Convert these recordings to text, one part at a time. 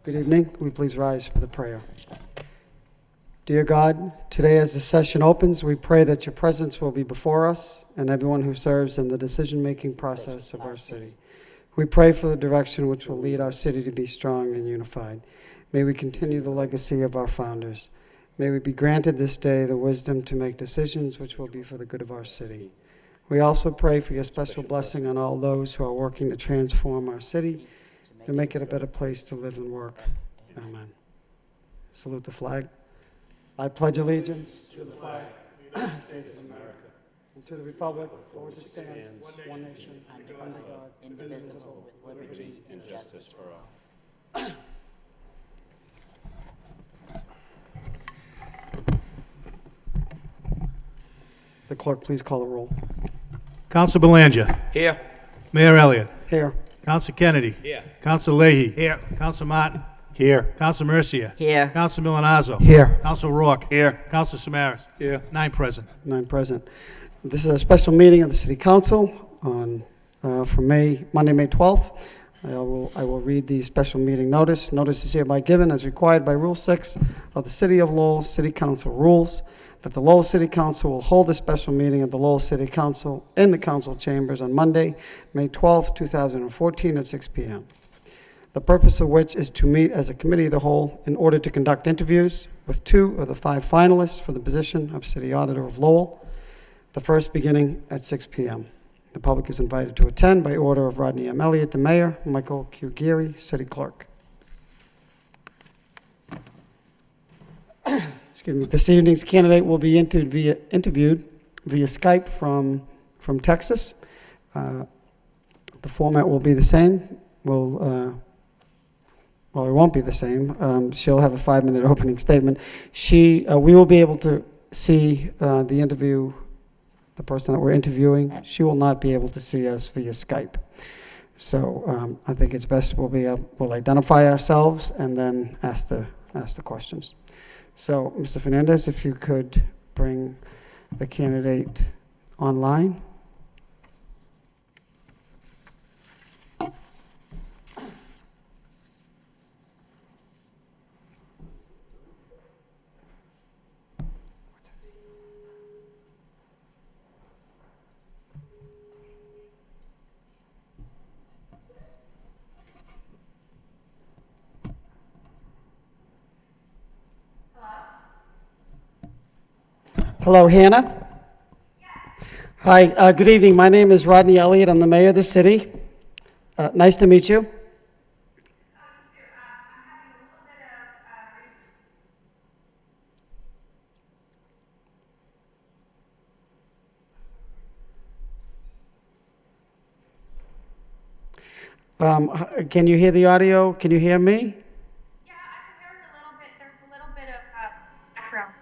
Good evening. Will you please rise for the prayer? Dear God, today as the session opens, we pray that your presence will be before us and everyone who serves in the decision-making process of our city. We pray for the direction which will lead our city to be strong and unified. May we continue the legacy of our founders. May we be granted this day the wisdom to make decisions which will be for the good of our city. We also pray for your special blessing on all those who are working to transform our city, to make it a better place to live and work. Amen. Salute the flag. I pledge allegiance to the flag of the United States of America and to the republic for which it stands, one nation, under God, indivisible, with liberty and justice for all. The clerk, please call the roll. Counsel Belanger. Here. Mayor Elliott. Here. Counsel Kennedy. Here. Counsel Leahy. Here. Counsel Martin. Here. Counsel Mercia. Here. Counsel Milanazzo. Here. Counsel Rourke. Here. Counsel Samaras. Here. 9 present. 9 present. This is a special meeting of the City Council on for Monday, May 12th. I will read the special meeting notice. Notice is hereby given as required by Rule 6 of the City of Lowell City Council rules that the Lowell City Council will hold a special meeting of the Lowell City Council in the council chambers on Monday, May 12th, 2014 at 6 p.m. The purpose of which is to meet as a committee of the whole in order to conduct interviews with 2 of the 5 finalists for the position of City Auditor of Lowell, the first beginning at 6 p.m. The public is invited to attend by order of Rodney M. Elliott, the mayor, Michael Q. Geary, city clerk. Excuse me. This evening's candidate will be interviewed via Skype from Texas. The format will be the same. Well, it won't be the same. She'll have a 5-minute opening statement. We will be able to see the person that we're interviewing. She will not be able to see us via Skype. So I think it's best we'll identify ourselves and then ask the questions. So, Mr. Fernandez, if you could bring the candidate online. Hello, Hannah. Yes. Hi, good evening. My name is Rodney Elliott. I'm the mayor of the city. Nice to meet you. I'm having a little bit Can you hear the audio? Can you hear me? Yeah, I can hear it a little bit. There's a little bit of background.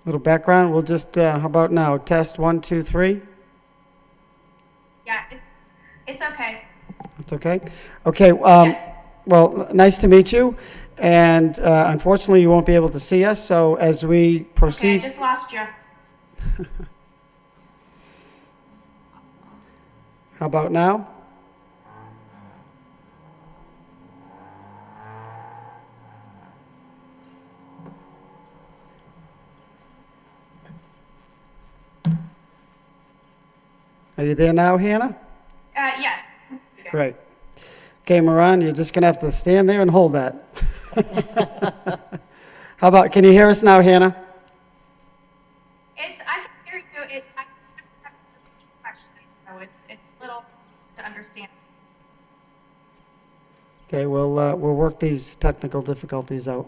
Little background. We'll just, how about now? Test 1, 2, 3. Yeah, it's okay. It's okay? Okay, well, nice to meet you. And unfortunately, you won't be able to see us. So as we proceed. Okay, I just lost you. How about now? Are you there now, Hannah? Yes. Great. Okay, Moran, you're just going to have to stand there and hold that. How about, can you hear us now, Hannah? I can hear you. I have questions, so it's a little to understand. Okay, we'll work these technical difficulties out.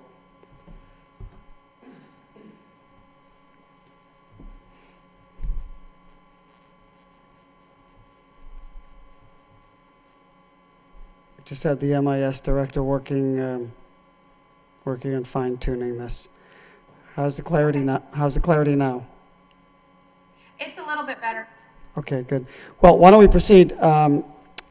Just had the MIS director working on fine-tuning this. How's the clarity now? It's a little bit better. Okay, good. Well, why don't we proceed?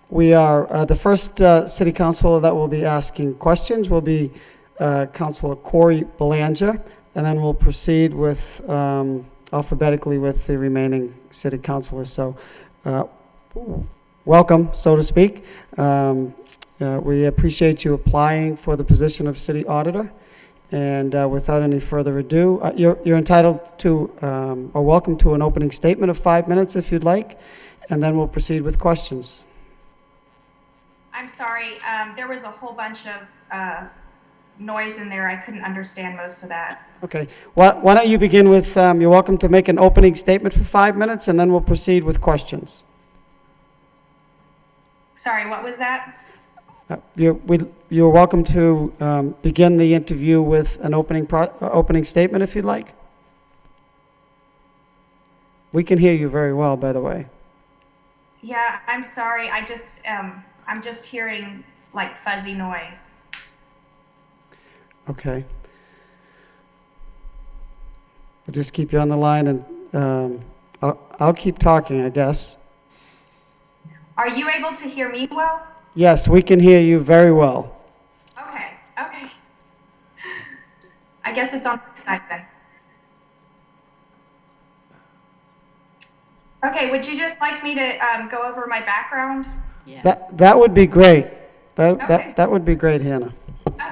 We are the first city councilor that will be asking questions will be Councilor Corey Belanger, and then we'll proceed with alphabetically with the remaining city councilors. So, welcome, so to speak. We appreciate you applying for the position of city auditor. And without any further ado, you're entitled to or welcome to an opening statement of 5 minutes if you'd like, and then we'll proceed with questions. I'm sorry, there was a whole bunch of noise in there. I couldn't understand most of that. Okay. Why don't you begin with, you're welcome to make an opening statement for 5 minutes, and then we'll proceed with questions. Sorry, what was that? You're welcome to begin the interview with an opening statement if you'd like. We can hear you very well, by the way. Yeah, I'm sorry. I'm just hearing like fuzzy noise. Okay. I'll just keep you on the line, and I'll keep talking, I guess. Are you able to hear me well? Yes, we can hear you very well. Okay. I guess it's on my side then. Okay, would you just like me to go over my background? Yeah. That would be great. Okay. That would be great, Hannah.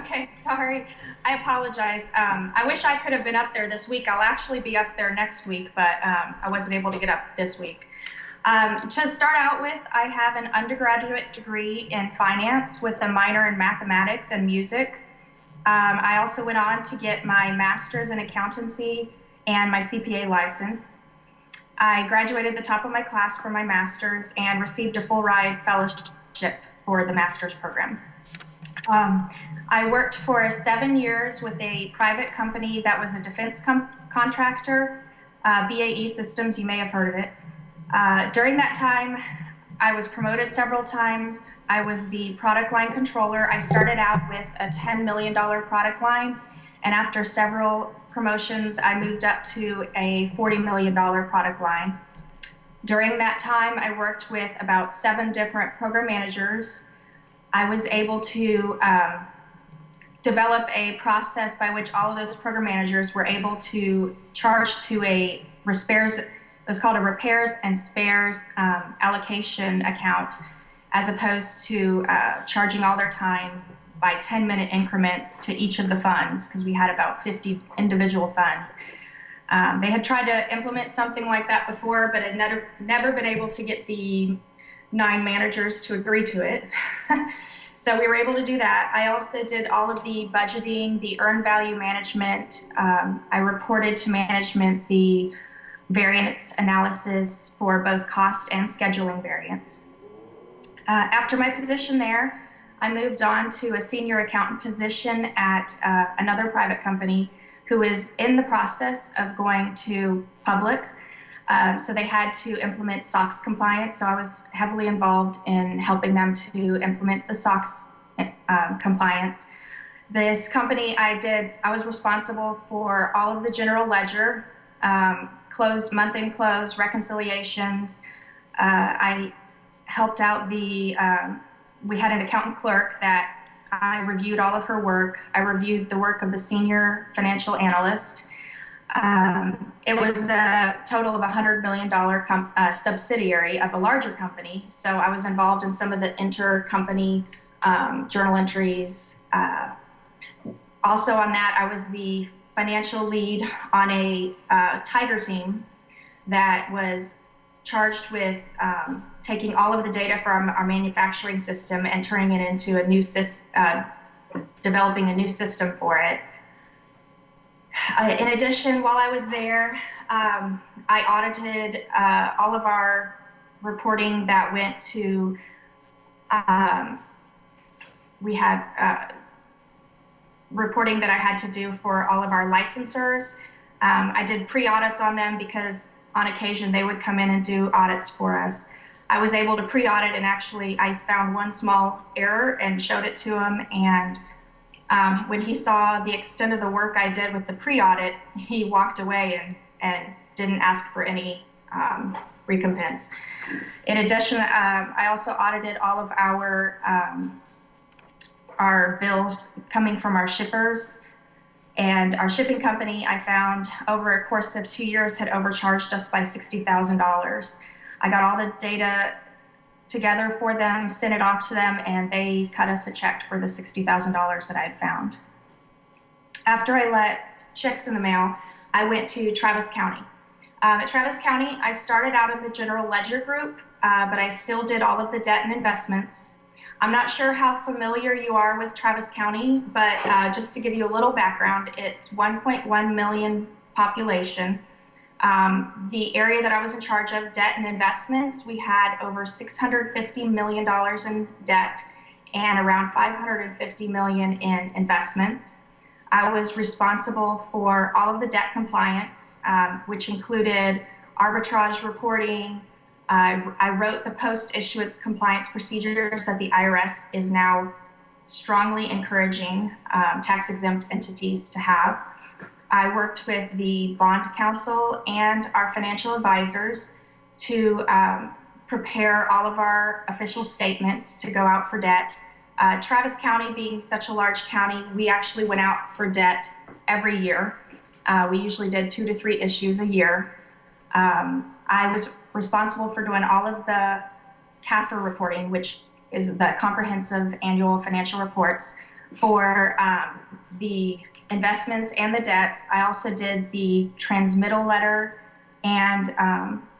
Okay, sorry. I apologize. I wish I could have been up there this week. I'll actually be up there next week, but I wasn't able to get up this week. To start out with, I have an undergraduate degree in finance with a minor in mathematics and music. I also went on to get my master's in accountancy and my CPA license. I graduated at the top of my class for my master's and received a full ride fellowship for the master's program. I worked for 7 years with a private company that was a defense contractor, BAE Systems, you may have heard of it. During that time, I was promoted several times. I was the product line controller. I started out with a $10 million product line, and after several promotions, I moved up to a $40 million product line. During that time, I worked with about 7 different program managers. I was able to develop a process by which all of those program managers were able to charge to a repairs. It was called a repairs and spares allocation account, as opposed to charging all their time by 10-minute increments to each of the funds, because we had about 50 individual funds. They had tried to implement something like that before, but had never been able to get the 9 managers to agree to it. So we were able to do that. I also did all of the budgeting, the earned value management. I reported to management the variance analysis for both cost and scheduling variance. After my position there, I moved on to a senior accountant position at another private company who is in the process of going to public. So they had to implement SOX compliance. So I was heavily involved in helping them to implement the SOX compliance. This company I was responsible for all of the general ledger, close, month-end close, reconciliations. I helped out we had an accountant clerk that I reviewed all of her work. I reviewed the work of the senior financial analyst. It was a total of $100 million subsidiary of a larger company. So I was involved in some of the intercompany journal entries. Also on that, I was the financial lead on a Tiger team that was charged with taking all of the data from our manufacturing system and turning it into a new developing a new system for it. In addition, while I was there, I audited all of our reporting that went to, we had reporting that I had to do for all of our licensors. I did pre-audits on them because on occasion they would come in and do audits for us. I was able to pre-audit, and actually I found one small error and showed it to him, and when he saw the extent of the work I did with the pre-audit, he walked away and didn't ask for any recompense. In addition, I also audited all of our bills coming from our shippers. And our shipping company, I found over a course of 2 years, had overcharged us by $60,000. I got all the data together for them, sent it off to them, and they cut us a check for the $60,000 that I had found. After I let checks in the mail, I went to Travis County. At Travis County, I started out in the general ledger group, but I still did all of the debt and investments. I'm not sure how familiar you are with Travis County, but just to give you a little background, it's 1.1 million population. The area that I was in charge of, debt and investments, we had over $650 million in debt and around $550 million in investments. I was responsible for all of the debt compliance, which included arbitrage reporting. I wrote the post-issuance compliance procedures that the IRS is now strongly encouraging tax-exempt entities to have. I worked with the bond counsel and our financial advisors to prepare all of our official statements to go out for debt. Travis County being such a large county, we actually went out for debt every year. We usually did 2 to 3 issues a year. I was responsible for doing all of the CAFR reporting, which is the comprehensive annual financial reports for the investments and the debt. I also did the transmittal letter and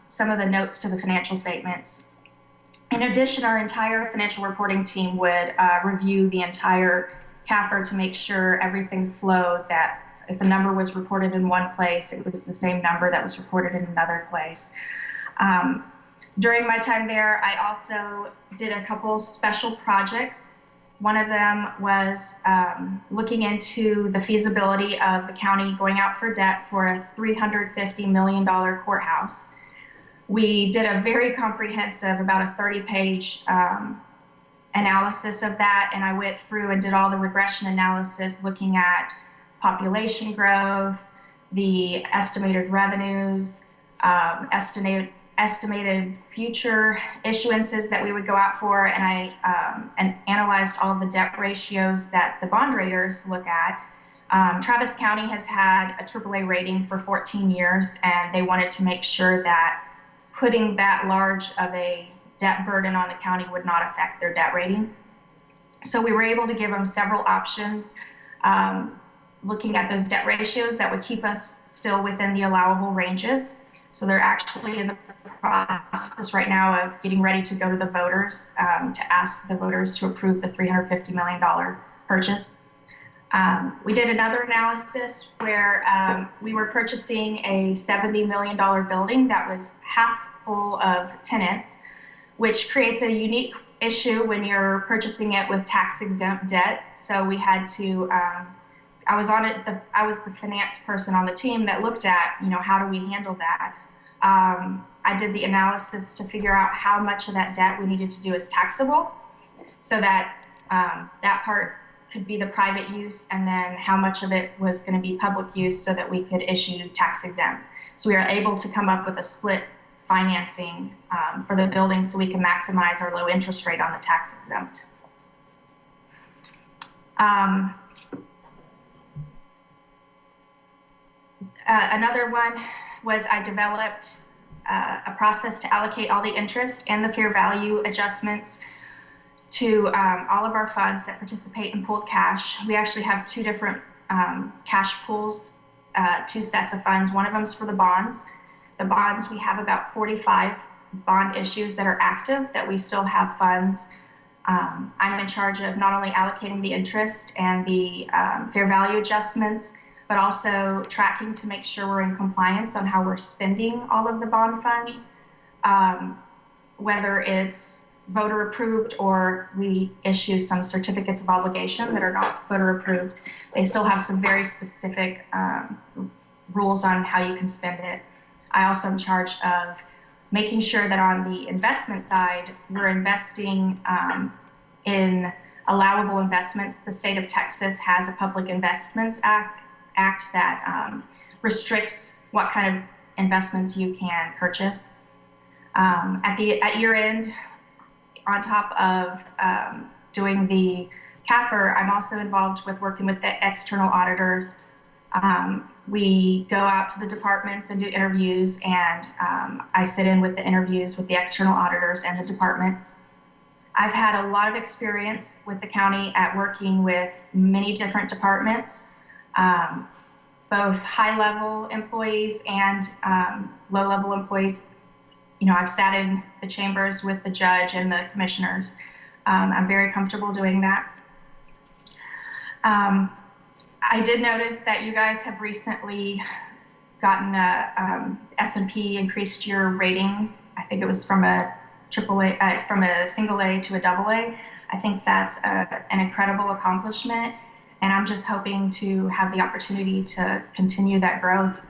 some of the notes to the financial statements. In addition, our entire financial reporting team would review the entire CAFR to make sure everything flowed, that if a number was reported in one place, it was the same number that was reported in another place. During my time there, I also did a couple special projects. One of them was looking into the feasibility of the county going out for debt for a $350 million courthouse. We did a very comprehensive, about a 30-page analysis of that, and I went through and did all the regression analysis looking at population growth, the estimated revenues, estimated future issuances that we would go out for, and I analyzed all of the debt ratios that the bond raters look at. Travis County has had a AAA rating for 14 years, and they wanted to make sure that putting that large of a debt burden on the county would not affect their debt rating. So we were able to give them several options, looking at those debt ratios that would keep us still within the allowable ranges. So they're actually in the process right now of getting ready to go to the voters to ask the voters to approve the $350 million purchase. We did another analysis where we were purchasing a $70 million building that was half full of tenants, which creates a unique issue when you're purchasing it with tax-exempt debt. So we had to, I was the finance person on the team that looked at, how do we handle that? I did the analysis to figure out how much of that debt we needed to do as taxable, so that that part could be the private use, and then how much of it was going to be public use so that we could issue tax exempt. So we were able to come up with a split financing for the building so we can maximize our low interest rate on the tax exempt. Another one was I developed a process to allocate all the interest and the fair value adjustments to all of our funds that participate in pooled cash. We actually have 2 different cash pools, 2 sets of funds. One of them is for the bonds. The bonds, we have about 45 bond issues that are active that we still have funds. I'm in charge of not only allocating the interest and the fair value adjustments, but also tracking to make sure we're in compliance on how we're spending all of the bond funds, whether it's voter approved or we issue some certificates of obligation that are not voter approved. They still have some very specific rules on how you can spend it. I also am in charge of making sure that on the investment side, we're investing in allowable investments. The state of Texas has a Public Investments Act that restricts what kind of investments you can purchase. At year end, on top of doing the CAFR, I'm also involved with working with the external auditors We go out to the departments and do interviews, and I sit in with the interviews with the external auditors and the departments. I've had a lot of experience with the county at working with many different departments, both high-level employees and low-level employees. You know, I've sat in the chambers with the judge and the commissioners. I'm very comfortable doing that. I did notice that you guys have recently gotten S&P increased your rating. I think it was from a from a single A to a double A. I think that's an incredible accomplishment, and I'm just hoping to have the opportunity to continue that growth,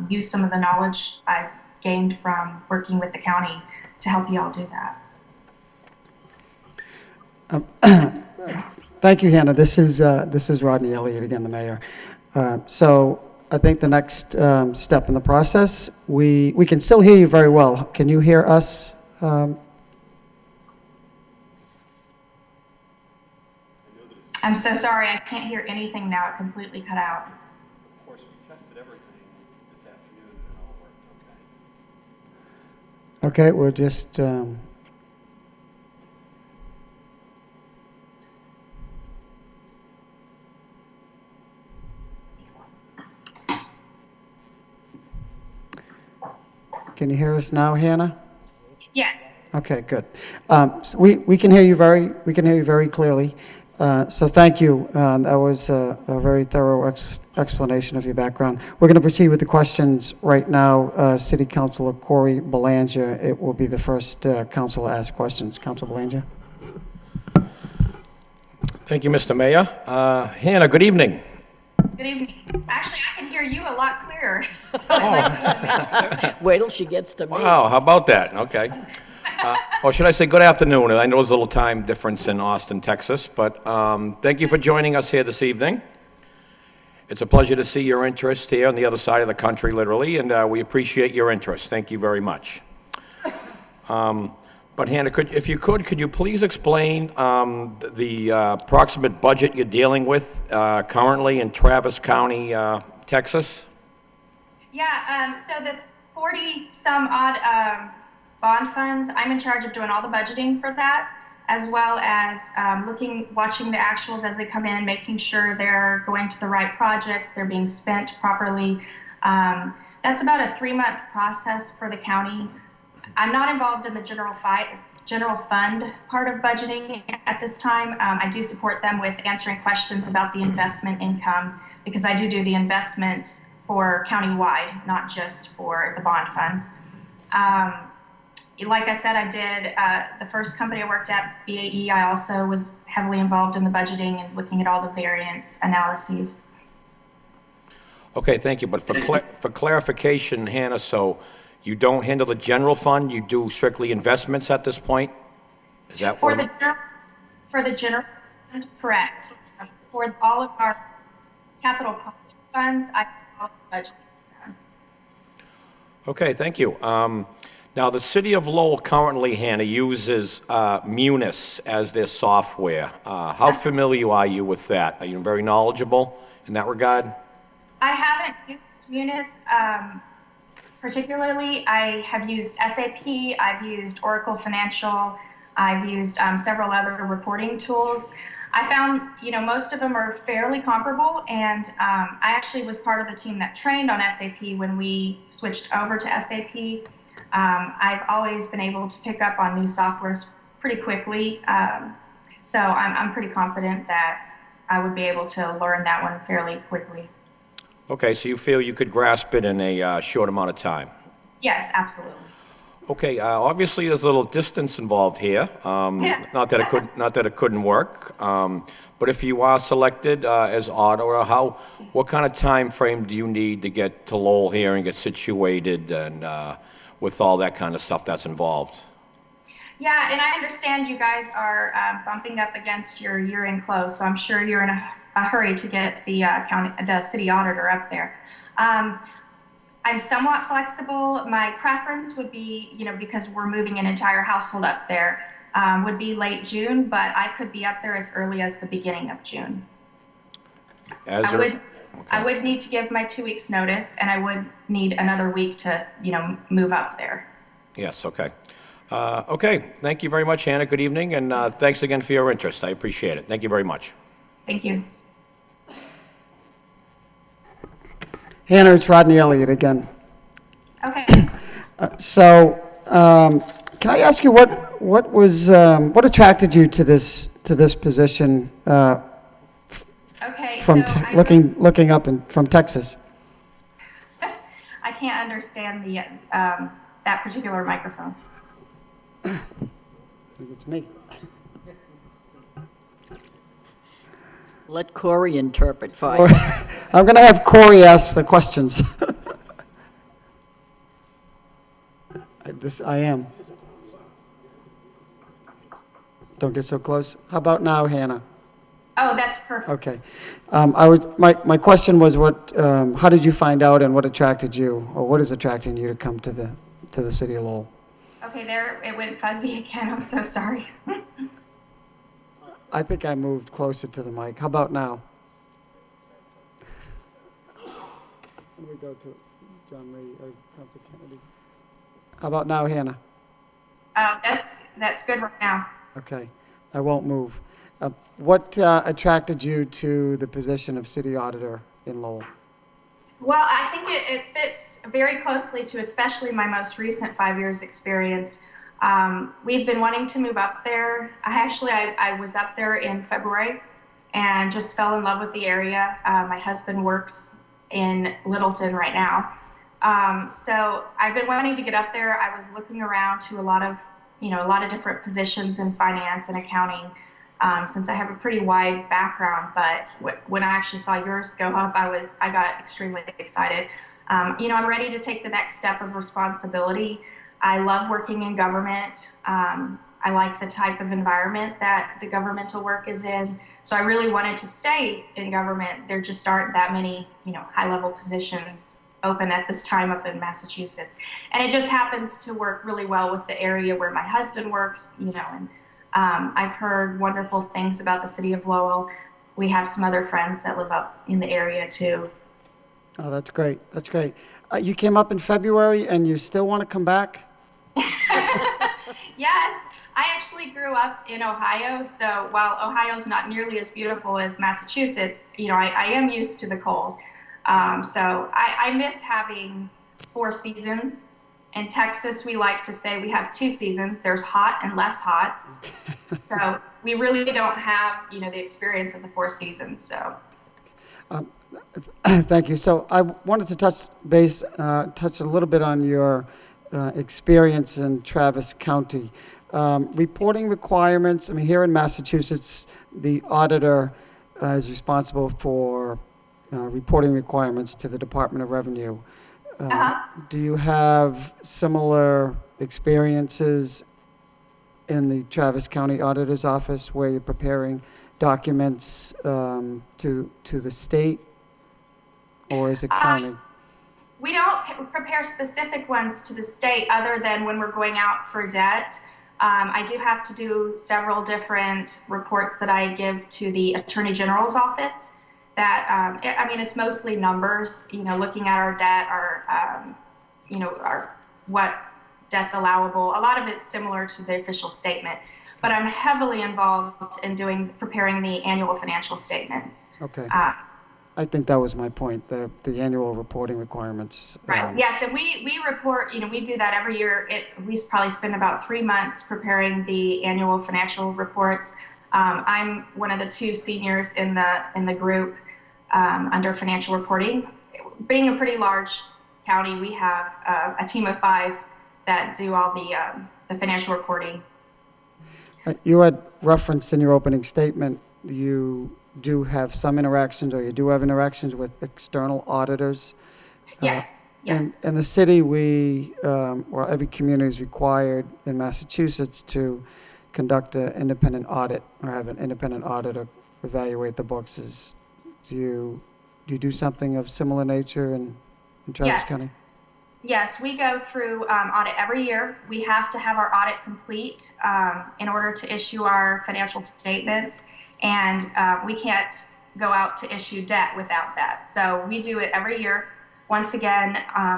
use some of the knowledge I've gained from working with the county to help you all do that. Thank you, Hannah. This is Rodney Elliott again, the mayor. So I think the next step in the process, we can still hear you very well. Can you hear us? I'm so sorry, I can't hear anything now. It completely cut out. Of course, we tested everything this afternoon and it all worked okay. Okay, we're just... Can you hear us now, Hannah? Yes. Okay, good. So we can hear you very clearly. So thank you. That was a very thorough explanation of your background. We're going to proceed with the questions right now. City Councilor Corey Belanger, it will be the first council to ask questions. Councilor Belanger. Thank you, Mr. Mayor. Hannah, good evening. Good evening. Actually, I can hear you a lot clearer. So it might be Wait till she gets to me. Wow, how about that? Okay. Or should I say good afternoon? I know there's a little time difference in Austin, Texas, but thank you for joining us here this evening. It's a pleasure to see your interest here on the other side of the country, literally, and we appreciate your interest. Thank you very much. But Hannah, could you please explain the approximate budget you're dealing with currently in Travis County, Texas? Yeah, so the 40-some odd bond funds, I'm in charge of doing all the budgeting for that, as well as watching the actuals as they come in, making sure they're going to the right projects, they're being spent properly. That's about a 3-month process for the county. I'm not involved in the general fund part of budgeting at this time. I do support them with answering questions about the investment income, because I do the investment for countywide, not just for the bond funds. Like I said, I did the first company I worked at, BAE. I also was heavily involved in the budgeting and looking at all the variance analyses. Okay, thank you. But for clarification, Hannah, so you don't handle the general fund, you do strictly investments at this point? Is that for the general fund, correct. For all of our capital project funds, I follow the budget. Okay, thank you. Now, the city of Lowell currently, Hannah, uses Munis as their software. How familiar are you with that? Are you very knowledgeable in that regard? I haven't used Munis particularly. I have used SAP, I've used Oracle Financial, I've used several other reporting tools. I found, most of them are fairly comparable, and I actually was part of the team that trained on SAP when we switched over to SAP. I've always been able to pick up on new softwares pretty quickly, so I'm pretty confident that I would be able to learn that one fairly quickly. Okay, so you feel you could grasp it in a short amount of time? Yes, absolutely. Okay, obviously there's a little distance involved here. Not that it couldn't work, but if you are selected as auditor, what kind of time frame do you need to get to Lowell here and get situated and with all that kind of stuff that's involved? Yeah, and I understand you guys are bumping up against your year-end close, so I'm sure you're in a hurry to get the city auditor up there. I'm somewhat flexible. My preference would be, because we're moving an entire household up there, would be late June, but I could be up there as early as the beginning of June. I would need to give my 2 weeks notice, and I would need another week to, move up there. Yes, okay. Okay, thank you very much, Hannah. Good evening, and thanks again for your interest. I appreciate it. Thank you very much. Thank you. Hannah, it's Rodney Elliott again. Okay. Can I ask you what attracted you to this position Okay. from So looking up from Texas? I can't understand the that particular microphone. I think it's me. Let Corey interpret for you. I'm going to have Corey ask the questions. I am. Don't get so close. How about now, Hannah? Oh, that's perfect. Okay. My question was how did you find out and what attracted you, or what is attracting you to come to the city of Lowell? Okay, there it went fuzzy again. I'm so sorry. I think I moved closer to the mic. How about now? Let me go to John Lee or Council Kennedy. How about now, Hannah? That's good right now. Okay, I won't move. What attracted you to the position of city auditor in Lowell? Well, I think it fits very closely to especially my most recent 5 years experience. We've been wanting to move up there. I was up there in February and just fell in love with the area. My husband works in Littleton right now. So I've been wanting to get up there. I was looking around to a lot of different positions in finance and accounting, since I have a pretty wide background. But when I actually saw yours go up, I got extremely excited. I'm ready to take the next step of responsibility. I love working in government. I like the type of environment that the governmental work is in. So I really wanted to stay in government. There just aren't that many, high-level positions open at this time up in Massachusetts. And it just happens to work really well with the area where my husband works, and I've heard wonderful things about the city of Lowell. We have some other friends that live up in the area too. Oh, that's great. That's great. You came up in February and you still want to come back? Yes, I actually grew up in Ohio, so while Ohio's not nearly as beautiful as Massachusetts, I am used to the cold. So I miss having 4 seasons. In Texas, we like to say we have 2 seasons. There's hot and less hot. So we really don't have, the experience of the 4 seasons. So. Thank you. So I wanted to touch a little bit on your experience in Travis County. Reporting requirements, here in Massachusetts, the auditor is responsible for reporting requirements to the Department of Revenue. Do you have similar experiences in the Travis County Auditor's Office where you're preparing documents to the state, or is it county? We don't prepare specific ones to the state other than when we're going out for debt. I do have to do several different reports that I give to the Attorney General's office. That it's mostly numbers. Looking at our debt, our what debt's allowable. A lot of it's similar to the official statement, but I'm heavily involved in preparing the annual financial statements. Okay. I think that was my point, the annual reporting requirements. Right. Yes, and we report, we do that every year. We probably spend about 3 months preparing the annual financial reports. I'm one of the 2 seniors in the group under financial reporting. Being a pretty large county, we have a team of 5 that do all the financial reporting. You had referenced in your opening statement you do have some interactions, or you do have interactions with external auditors. Yes. Yes. In the city, every community is required in Massachusetts to conduct an independent audit or have an independent auditor evaluate the books. Do you do something of similar nature in Travis County? Yes, we go through audit every year. We have to have our audit complete in order to issue our financial statements, and we can't go out to issue debt without that. So we do it every year. Once again,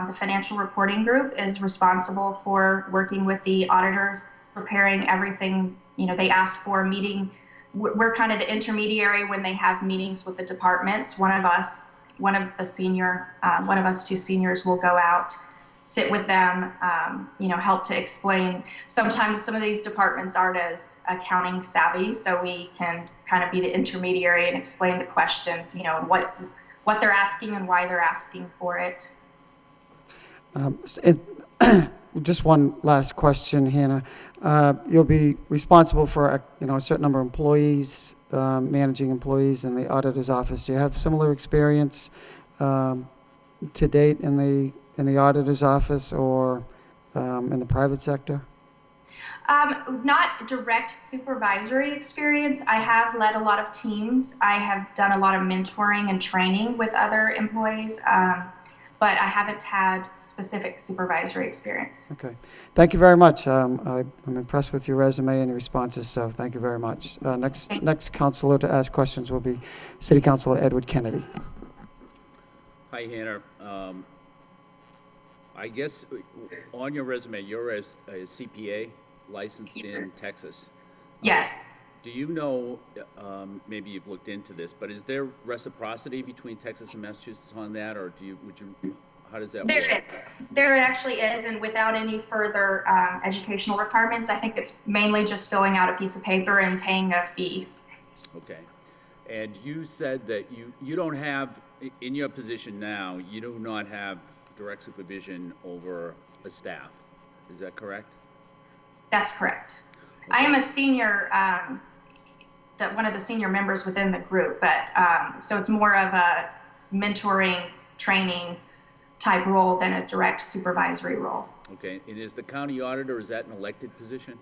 the financial reporting group is responsible for working with the auditors, preparing everything, they ask for a meeting. We're kind of the intermediary when they have meetings with the departments. One of us two seniors will go out, sit with them, help to explain. Sometimes some of these departments aren't as accounting savvy, so we can kind of be the intermediary and explain the questions, what they're asking and why they're asking for it. Just one last question, Hannah. You'll be responsible for a certain number of employees, managing employees in the auditor's office. Do you have similar experience to date in the auditor's office or in the private sector? Not direct supervisory experience. I have led a lot of teams. I have done a lot of mentoring and training with other employees, but I haven't had specific supervisory experience. Okay. Thank you very much. I'm impressed with your resume and your responses, so thank you very much. Next counselor to ask questions will be City Councilor Edward Kennedy. Hi, Hannah. I guess on your resume, you're a CPA licensed in Texas. Yes. Do you know, maybe you've looked into this, but is there reciprocity between Texas and Massachusetts on that, or how does that work? There is. There actually is, and without any further educational requirements. I think it's mainly just filling out a piece of paper and paying a fee. Okay. And you said that you don't have, in your position now, you do not have direct supervision over a staff. Is that correct? That's correct. Okay. I am a senior, one of the senior members within the group, but so it's more of a mentoring, training type role than a direct supervisory role. Okay. And is the county auditor, is that an elected position?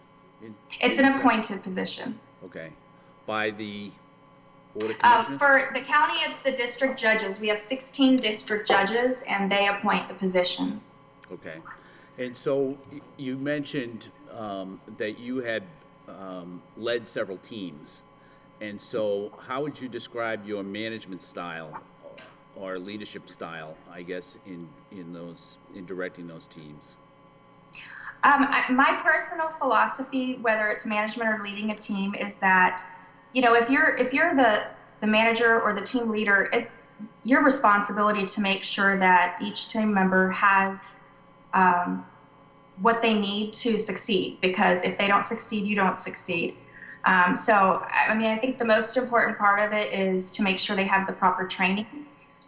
It's an appointed position. Okay. By the Board of Commissioners? For the county, it's the district judges. We have 16 district judges, and they appoint the position. Okay. And so you mentioned that you had led several teams. And so how would you describe your management style or leadership style, I guess, in directing those teams? My personal philosophy, whether it's management or leading a team, is that, if you're the manager or the team leader, it's your responsibility to make sure that each team member has what they need to succeed, because if they don't succeed, you don't succeed. So, I think the most important part of it is to make sure they have the proper training,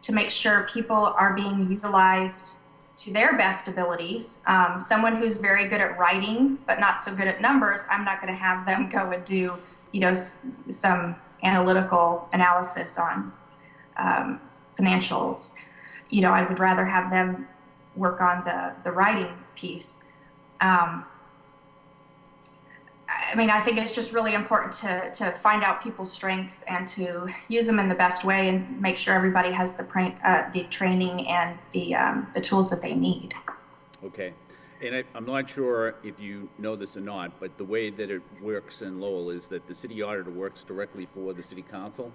to make sure people are being utilized to their best abilities. Someone who's very good at writing but not so good at numbers, I'm not going to have them go and do, some analytical analysis on financials. I would rather have them work on the writing piece. I think it's just really important to find out people's strengths and to use them in the best way and make sure everybody has the training and the tools that they need. Okay. And I'm not sure if you know this or not, but the way that it works in Lowell is that the city auditor works directly for the city council.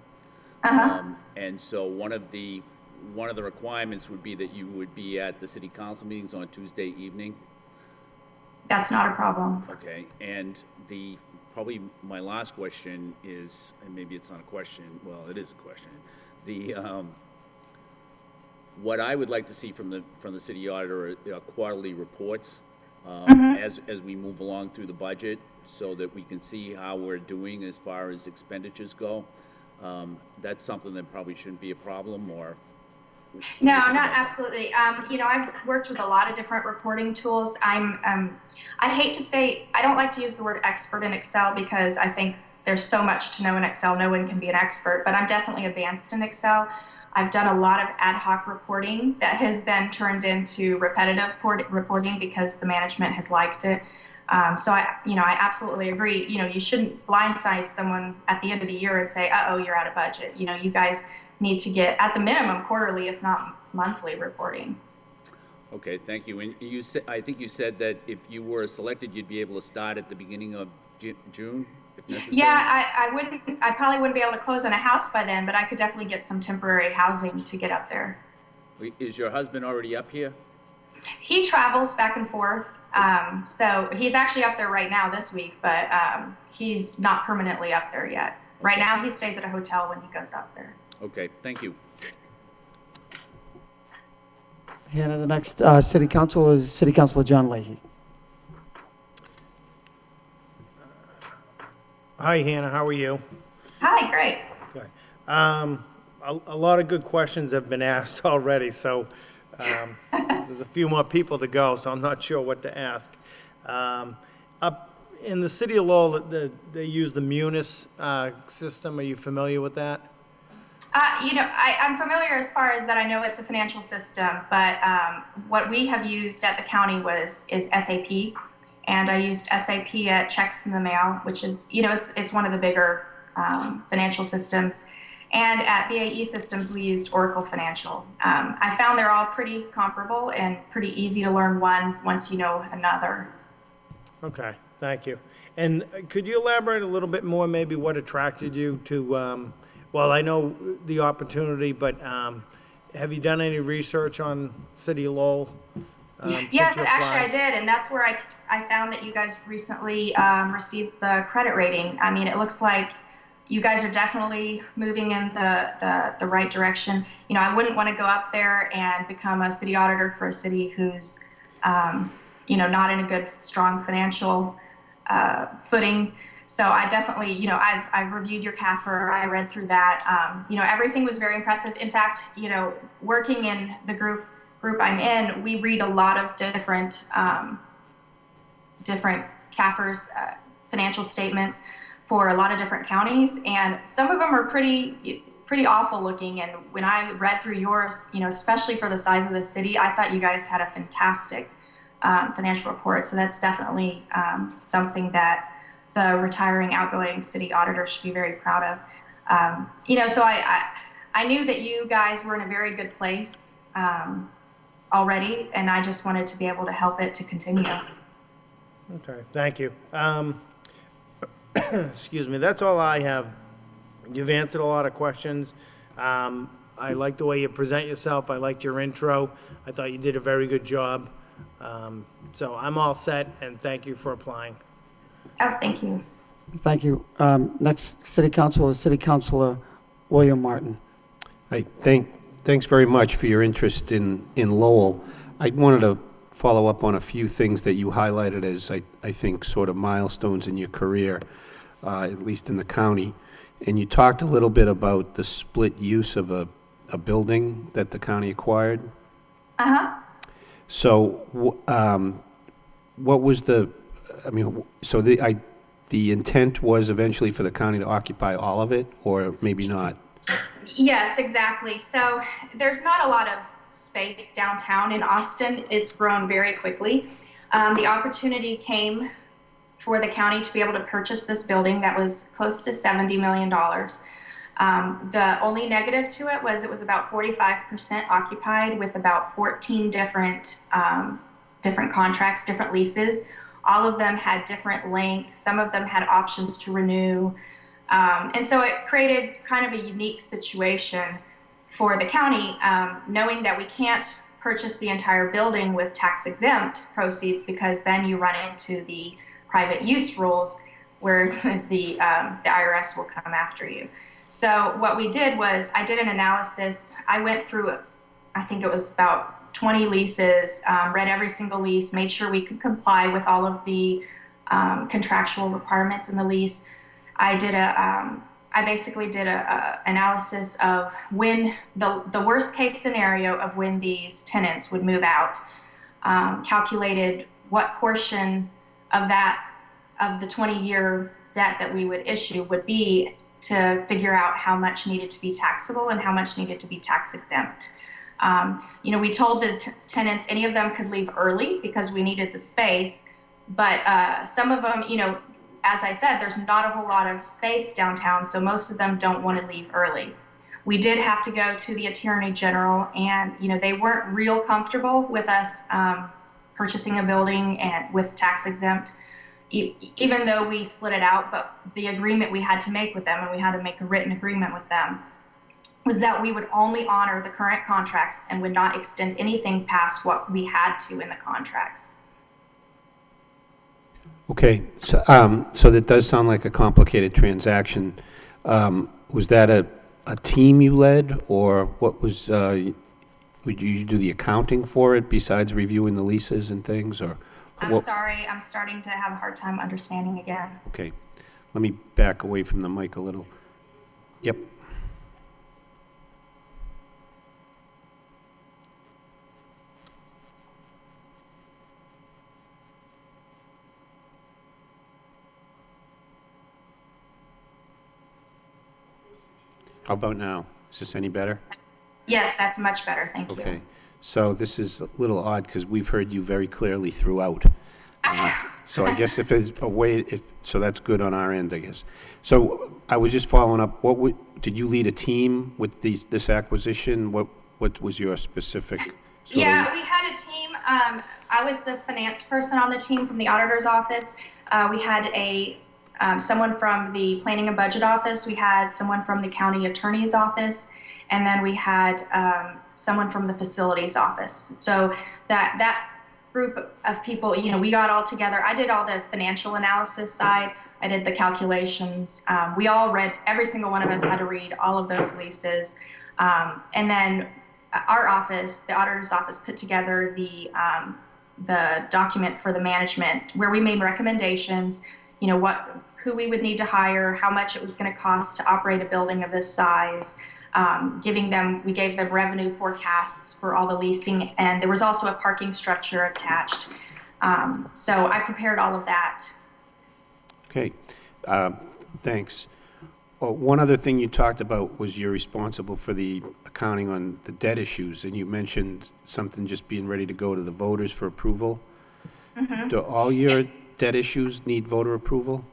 And so one of the requirements would be that you would be at the city council meetings on Tuesday evening. That's not a problem. Okay. And probably my last question is, and maybe it's not a question, well, it is a question. What I would like to see from the city auditor are quarterly reports as we move along through the budget, so that we can see how we're doing as far as expenditures go. That's something that probably shouldn't be a problem, or? No, not absolutely. I've worked with a lot of different reporting tools. I hate to say, I don't like to use the word expert in Excel, because I think there's so much to know in Excel. No one can be an expert, but I'm definitely advanced in Excel. I've done a lot of ad hoc reporting that has then turned into repetitive reporting because the management has liked it. So I absolutely agree. You shouldn't blindside someone at the end of the year and say, "Uh-oh, you're out of budget." You guys need to get at the minimum quarterly, if not monthly, reporting. Okay, thank you. And I think you said that if you were selected, you'd be able to start at the beginning of June, if necessary? Yeah, I probably wouldn't be able to close on a house by then, but I could definitely get some temporary housing to get up there. Is your husband already up here? He travels back and forth. So he's actually up there right now this week, but he's not permanently up there yet. Right now, he stays at a hotel when he goes up there. Okay, thank you. Hannah, the next city council is City Councilor John Leahy. Hi, Hannah, how are you? Hi, great. Good. A lot of good questions have been asked already, so there's a few more people to go, so I'm not sure what to ask. Up in the city of Lowell, they use the Munis system. Are you familiar with that? I'm familiar as far as that I know it's a financial system, but what we have used at the county is SAP. And I used SAP at Checks in the Mail, which is, it's one of the bigger financial systems. And at BAE Systems, we used Oracle Financial. I found they're all pretty comparable and pretty easy to learn one once you know another. Okay, thank you. And could you elaborate a little bit more, maybe what attracted you to, well, I know the opportunity, but have you done any research on City of Lowell? Yes, actually I did, and that's where I found that you guys recently received the credit rating. I mean, it looks like you guys are definitely moving in the right direction. I wouldn't want to go up there and become a city auditor for a city who's, not in a good, strong financial footing. So I definitely, I've reviewed your CAFR. I read through that. Everything was very impressive. In fact, working in the group I'm in, we read a lot of different CAFRs, financial statements for a lot of different counties, and some of them are pretty awful looking. And when I read through yours, especially for the size of the city, I thought you guys had a fantastic financial report. So that's definitely something that the retiring outgoing city auditor should be very proud of. So I knew that you guys were in a very good place already, and I just wanted to be able to help it to continue. Okay, thank you. Excuse me, that's all I have. You've answered a lot of questions. I like the way you present yourself. I liked your intro. I thought you did a very good job. So I'm all set, and thank you for applying. Oh, thank you. Thank you. Next city council is City Councilor William Martin. Thanks very much for your interest in Lowell. I wanted to follow up on a few things that you highlighted as, I think, sort of milestones in your career, at least in the county. And you talked a little bit about the split use of a building that the county acquired. Uh-huh. So what was the intent was eventually for the county to occupy all of it, or maybe not? Yes, exactly. So there's not a lot of space downtown in Austin. It's grown very quickly. The opportunity came for the county to be able to purchase this building that was close to $70 million. The only negative to it was about 45% occupied with about 14 different contracts, different leases. All of them had different lengths. Some of them had options to renew. And so it created kind of a unique situation for the county, knowing that we can't purchase the entire building with tax exempt proceeds, because then you run into the private use rules where the IRS will come after you. So what we did was I did an analysis. I went through, I think it was about 20 leases, read every single lease, made sure we could comply with all of the contractual requirements in the lease. I basically did a analysis of when the worst case scenario of when these tenants would move out, calculated what portion of the 20-year debt that we would issue would be, to figure out how much needed to be taxable and how much needed to be tax exempt. We told the tenants any of them could leave early because we needed the space, but some of them, as I said, there's not a whole lot of space downtown, so most of them don't want to leave early. We did have to go to the Attorney General, and they weren't real comfortable with us purchasing a building and with tax exempt. even though we split it out, but the agreement we had to make with them, and we had to make a written agreement with them, was that we would only honor the current contracts and would not extend anything past what we had to in the contracts. Okay, so that does sound like a complicated transaction. Was that a team you led, or what was, would you do the accounting for it besides reviewing the leases and things, or? I'm what- sorry, I'm starting to have a hard time understanding again. Okay, let me back away from the mic a little. Yep. How about now? Is this any better? Yes, that's much better, thank you. Okay, so this is a little odd because we've heard you very clearly throughout. So I guess if there's a way, so that's good on our end, I guess. So I was just following up, did you lead a team with this acquisition? What was your specific sort Yeah, of? we had a team. I was the finance person on the team from the auditor's office. We had someone from the planning and budget office. We had someone from the county attorney's office, and then we had someone from the facilities office. So that group of people, we got all together. I did all the financial analysis side. I did the calculations. We all read, every single one of us had to read all of those leases. And then our office, the auditor's office, put together the document for the management where we made recommendations, who we would need to hire, how much it was going to cost to operate a building of this size. We gave them revenue forecasts for all the leasing, and there was also a parking structure attached. So I prepared all of that. Okay, thanks. One other thing you talked about was you're responsible for the accounting on the debt issues, and you mentioned something just being ready to go to the voters for approval. Mm-hmm. Do all your debt issues need voter approval?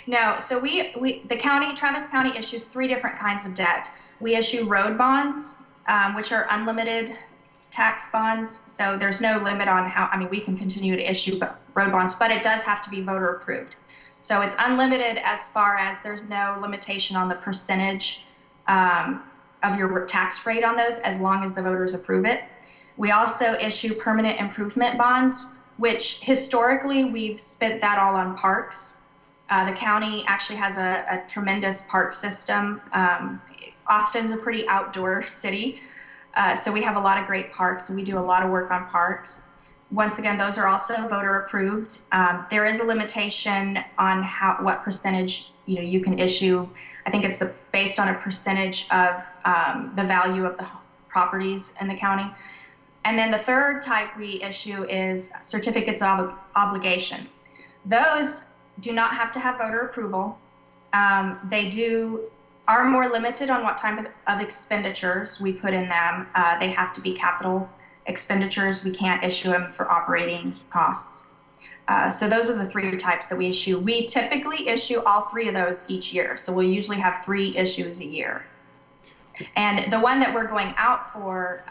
No, so Travis County issues 3 different kinds of debt. We issue road bonds, which are unlimited tax bonds. So there's no limit on we can continue to issue road bonds, but it does have to be voter approved. So it's unlimited as far as there's no limitation on the percentage of your tax rate on those as long as the voters approve it. We also issue permanent improvement bonds, which historically we've spent that all on parks. The county actually has a tremendous park system. Austin's a pretty outdoor city, so we have a lot of great parks, and we do a lot of work on parks. Once again, those are also voter approved. There is a limitation on what percentage you can issue. I think it's based on a percentage of the value of the properties in the county. And then the third type we issue is certificates of obligation. Those do not have to have voter approval. They are more limited on what type of expenditures we put in them. They have to be capital expenditures. We can't issue them for operating costs. So those are the 3 types that we issue. We typically issue all 3 of those each year. So we'll usually have 3 issues a year. And the one that we're going out for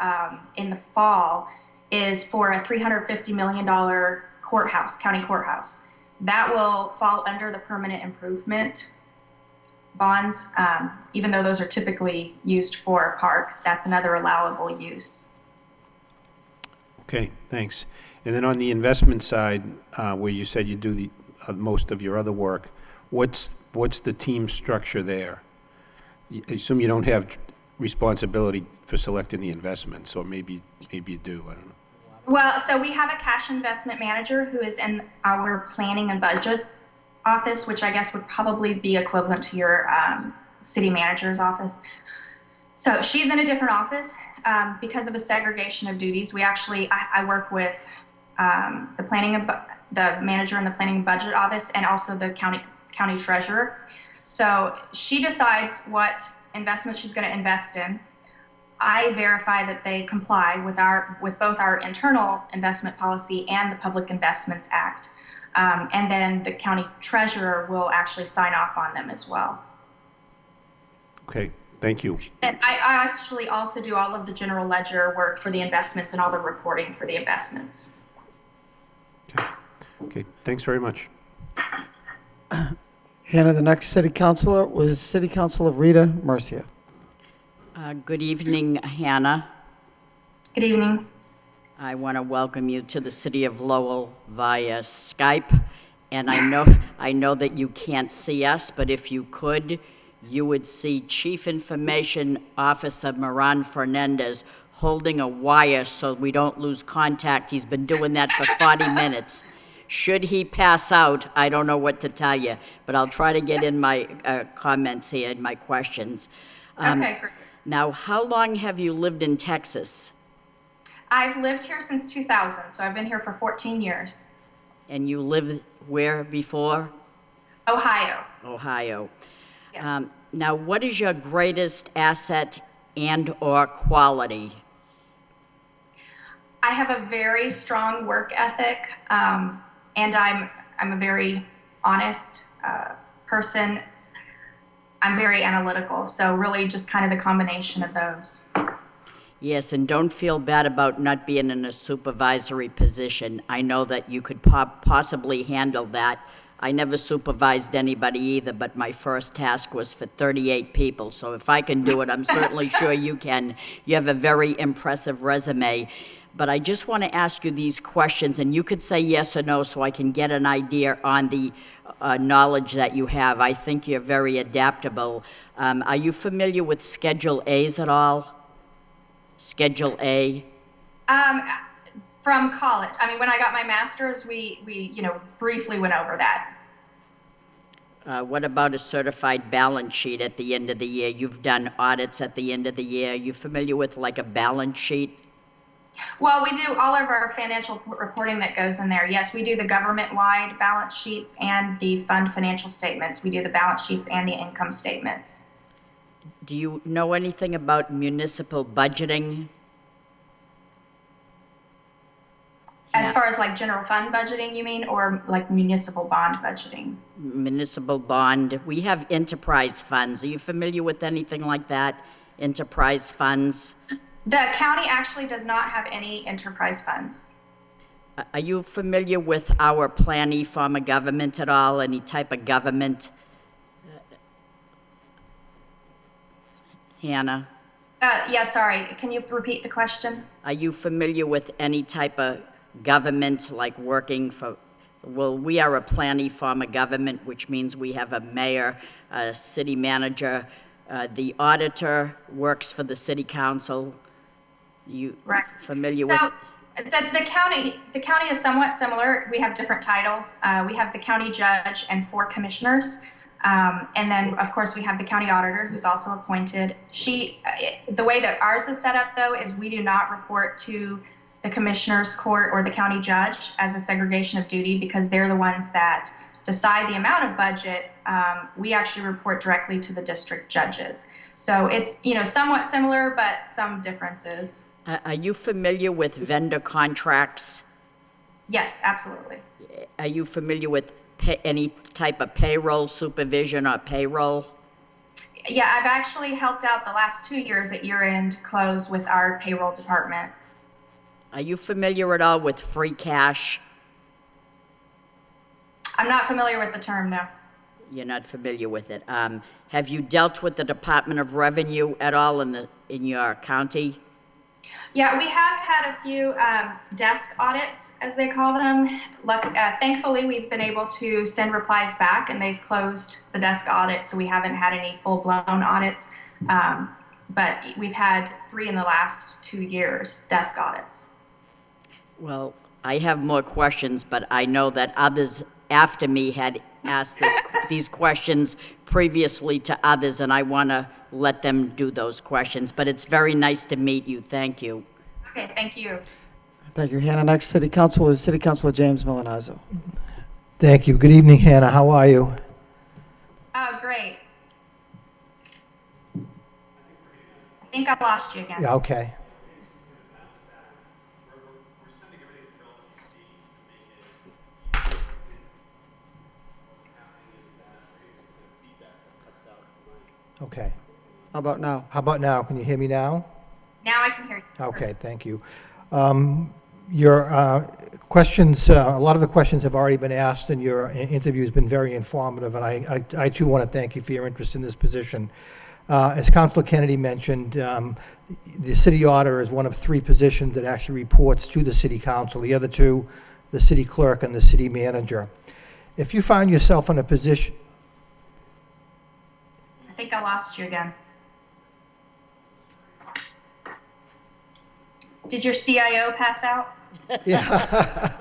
in the fall is for a $350 million county courthouse. That will fall under the permanent improvement bonds, even though those are typically used for parks. That's another allowable use. Okay, thanks. And then on the investment side, where you said you do most of your other work, what's the team structure there? I assume you don't have responsibility for selecting the investments, or maybe you do, I don't know. Well, so we have a cash investment manager who is in our planning and budget office, which I guess would probably be equivalent to your city manager's office. So she's in a different office because of a segregation of duties. I work with the manager in the planning and budget office, and also the county treasurer. So she decides what investment she's going to invest in. I verify that they comply with both our internal investment policy and the Public Investments Act. And then the county treasurer will actually sign off on them as well. Okay, thank you. And I actually also do all of the general ledger work for the investments and all the reporting for the investments. Okay, thanks very much. Hannah, the next city councilor was City Councilor Rita Mercia. Good evening, Hannah. Good evening. I want to welcome you to the city of Lowell via Skype. And I know that you can't see us, but if you could, you would see Chief Information Officer Moran Fernandez holding a wire so we don't lose contact. He's been doing that for 40 minutes. Should he pass out, I don't know what to tell you, but I'll try to get in my comments here and my questions. Okay, great. Now, how long have you lived in Texas? I've lived here since 2000, so I've been here for 14 years. And you lived where before? Ohio. Ohio. Yes. Now, what is your greatest asset and/or quality? I have a very strong work ethic, and I'm a very honest person. I'm very analytical, so really just kind of the combination of those. Yes, and don't feel bad about not being in a supervisory position. I know that you could possibly handle that. I never supervised anybody either, but my first task was for 38 people. So if I can do it, I'm certainly sure you can. You have a very impressive resume. But I just want to ask you these questions, and you could say yes or no so I can get an idea on the knowledge that you have. I think you're very adaptable. Are you familiar with Schedule A's at all? Schedule A? From college. I mean, when I got my master's, we briefly went over that. What about a certified balance sheet at the end of the year? You've done audits at the end of the year. Are you familiar with like a balance sheet? Well, we do all of our financial reporting that goes in there. Yes, we do the government-wide balance sheets and the fund financial statements. We do the balance sheets and the income statements. Do you know anything about municipal budgeting? As far as like general fund budgeting, you mean, or like municipal bond budgeting? Municipal bond. We have enterprise funds. Are you familiar with anything like that? Enterprise funds? The county actually does not have any enterprise funds. Are you familiar with our planning form of government at all? Any type of government? Hannah? Yeah, sorry. Can you repeat the question? Are you familiar with any type of government, like working for, well, we are a planning form of government, which means we have a mayor, a city manager, the auditor works for the city council. You Right. familiar So with? the county is somewhat similar. We have different titles. We have the county judge and 4 commissioners. And then, of course, we have the county auditor, who's also appointed. The way that ours is set up, though, is we do not report to the commissioner's court or the county judge as a segregation of duty, because they're the ones that decide the amount of budget. We actually report directly to the district judges. So it's, somewhat similar, but some differences. Are you familiar with vendor contracts? Yes, absolutely. Are you familiar with any type of payroll supervision or payroll? Yeah, I've actually helped out the last 2 years at year-end close with our payroll department. Are you familiar at all with free cash? I'm not familiar with the term, no. You're not familiar with it. Have you dealt with the Department of Revenue at all in your county? Yeah, we have had a few desk audits, as they call them. Thankfully, we've been able to send replies back, and they've closed the desk audit, so we haven't had any full-blown audits. But we've had 3 in the last 2 years, desk audits. Well, I have more questions, but I know that others after me had asked these questions previously to others, and I want to let them do those questions. But it's very nice to meet you. Thank you. Okay, thank you. Thank you, Hannah. Next city council is City Councilor James Milanazzo. Thank you. Good evening, Hannah. How are you? Oh, great. I think I lost you again. Yeah, okay. We're sending everything to LTC to make it. What's happening is that we're getting some feedback that cuts out the line. Okay. How about now? How about now? Can you hear me now? Now I can hear you. Okay, thank you. Your questions, a lot of the questions have already been asked, and your interview has been very informative, and I too want to thank you for your interest in this position. As Councilor Kennedy mentioned, the city auditor is one of 3 positions that actually reports to the city council. The other 2, the city clerk and the city manager. If you find yourself in a position, I think I lost you again. Did your CIO pass out? yeah.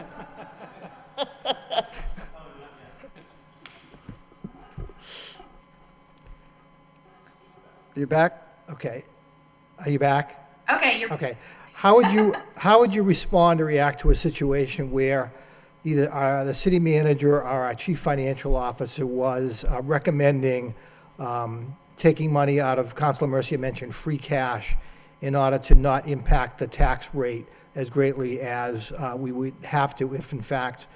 You back? Okay. Are you back? Okay, you're Okay. How would you respond or react to a situation where either the city manager or our chief financial officer was recommending taking money out of, Councilor Mercia mentioned, free cash in order to not impact the tax rate as greatly as we would have to if, in fact,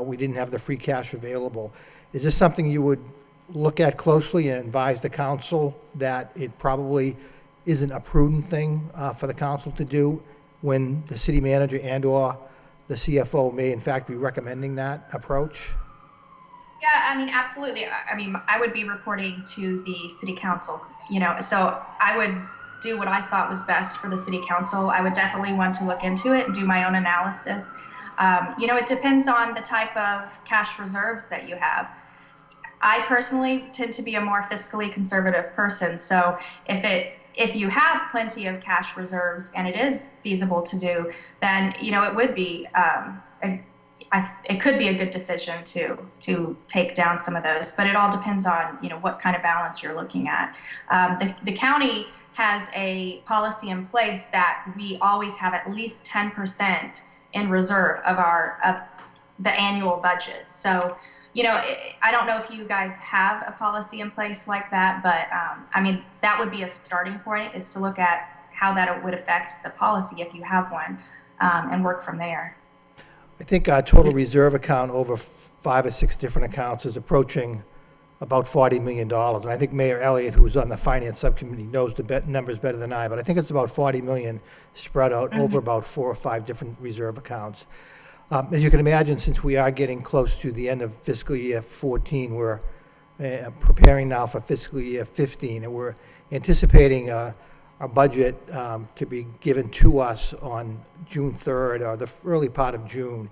we didn't have the free cash available? Is this something you would look at closely and advise the council that it probably isn't a prudent thing for the council to do when the city manager and/or the CFO may in fact be recommending that approach? Yeah, I mean, absolutely. I mean, I would be reporting to the city council, so I would do what I thought was best for the city council. I would definitely want to look into it and do my own analysis. It depends on the type of cash reserves that you have. I personally tend to be a more fiscally conservative person, so if you have plenty of cash reserves and it is feasible to do, then it would be it could be a good decision to take down some of those. But it all depends on what kind of balance you're looking at. The county has a policy in place that we always have at least 10% in reserve of the annual budget. So I don't know if you guys have a policy in place like that, but I mean, that would be a starting point, is to look at how that would affect the policy if you have one, and work from there. I think our total reserve account over 5 or 6 different accounts is approaching about $40 million. And I think Mayor Elliott, who's on the finance subcommittee, knows the numbers better than I, but I think it's about $40 million spread out over about 4 or 5 different reserve accounts. As you can imagine, since we are getting close to the end of fiscal year 14, we're preparing now for fiscal year 15, and we're anticipating a budget to be given to us on June 3rd or the early part of June.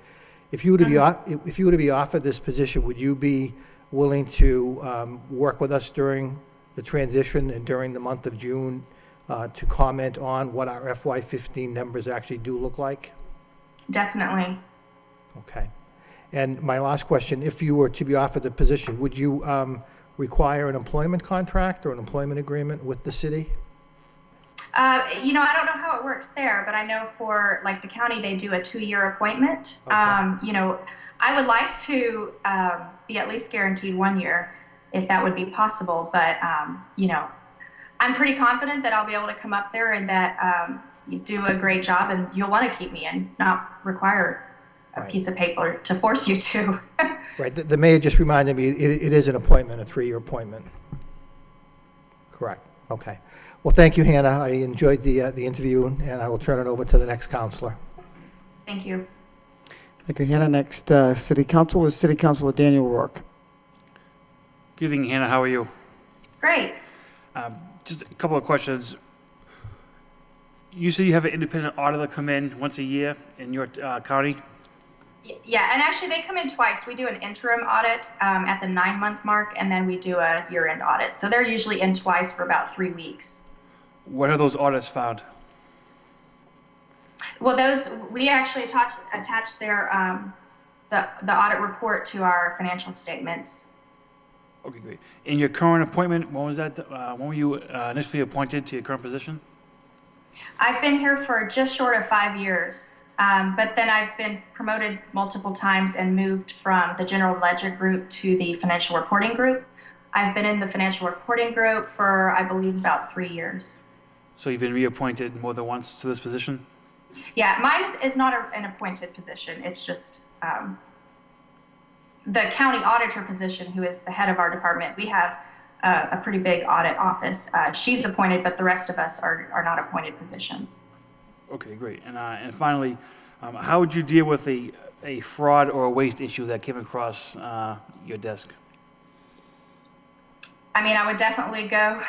If you were to be offered this position, would you be willing to work with us during the transition and during the month of June to comment on what our FY15 numbers actually do look like? Definitely. Okay. And my last question, if you were to be offered the position, would you require an employment contract or an employment agreement with the city? I don't know how it works there, but I know for the county, they do a 2-year appointment. Okay. I would like to be at least guaranteed 1 year if that would be possible. But, I'm pretty confident that I'll be able to come up there and that you do a great job and you'll want to keep me and not require a piece of paper to force you to. Right. The mayor just reminded me it is an appointment, a 3-year appointment. Correct. Okay. Well, thank you, Hannah. I enjoyed the interview, and I will turn it over to the next counselor. Thank you. Thank you, Hannah. Next, City Council is City Councilor Daniel Rourke. Good evening, Hannah. How are you? Great. Just a couple of questions. You say you have an independent auditor come in once a year in your county? Yeah, and actually they come in twice. We do an interim audit at the 9-month mark, and then we do a year-end audit. So they're usually in twice for about 3 weeks. What have those audits found? Well, we actually attach their the audit report to our financial statements. Okay, great. In your current appointment, when was that? When were you initially appointed to your current position? I've been here for just short of 5 years. But then I've been promoted multiple times and moved from the general ledger group to the financial reporting group. I've been in the financial reporting group for, I believe, about 3 years. So you've been reappointed more than once to this position? Yeah, mine is not an appointed position. It's just the county auditor position, who is the head of our department. We have a pretty big audit office. She's appointed, but the rest of us are not appointed positions. Okay, great. And finally, How would you deal with a fraud or a waste issue that came across your desk? I mean, I would definitely go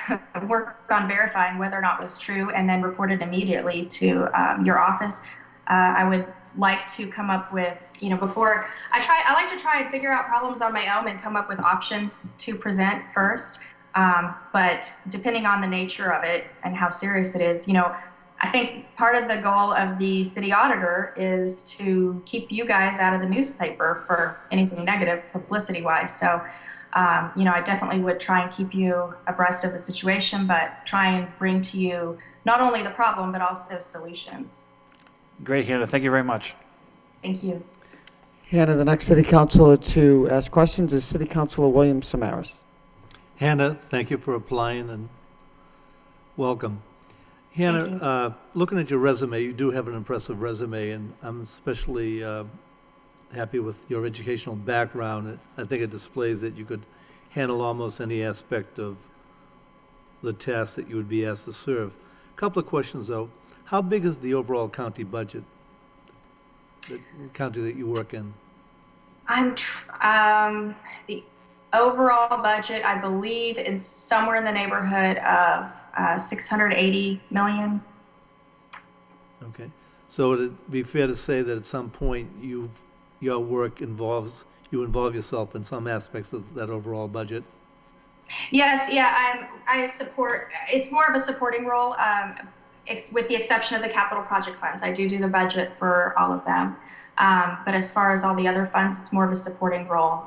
work on verifying whether or not it was true and then report it immediately to your office. I would like to come up with, before I like to try and figure out problems on my own and come up with options to present first. But depending on the nature of it and how serious it is, I think part of the goal of the city auditor is to keep you guys out of the newspaper for anything negative publicity wise. So, I definitely would try and keep you abreast of the situation, but try and bring to you not only the problem, but also solutions. Great, Hannah. Thank you very much. Thank you. Hannah, the next city councilor to ask questions is City Councilor William Samaras. Hannah, thank you for applying and welcome. Hannah, looking at your resume, you do have an impressive resume, and I'm especially happy with your educational background. I think it displays that you could handle almost any aspect of the task that you would be asked to serve. A couple of questions, though. How big is the overall county budget, the county that you work in? The overall budget, I believe, is somewhere in the neighborhood of 680 million. Okay. So would it be fair to say that at some point your work you involve yourself in some aspects of that overall budget? Yes, yeah, I support, it's more of a supporting role, with the exception of the capital project funds. I do the budget for all of them. But as far as all the other funds, it's more of a supporting role,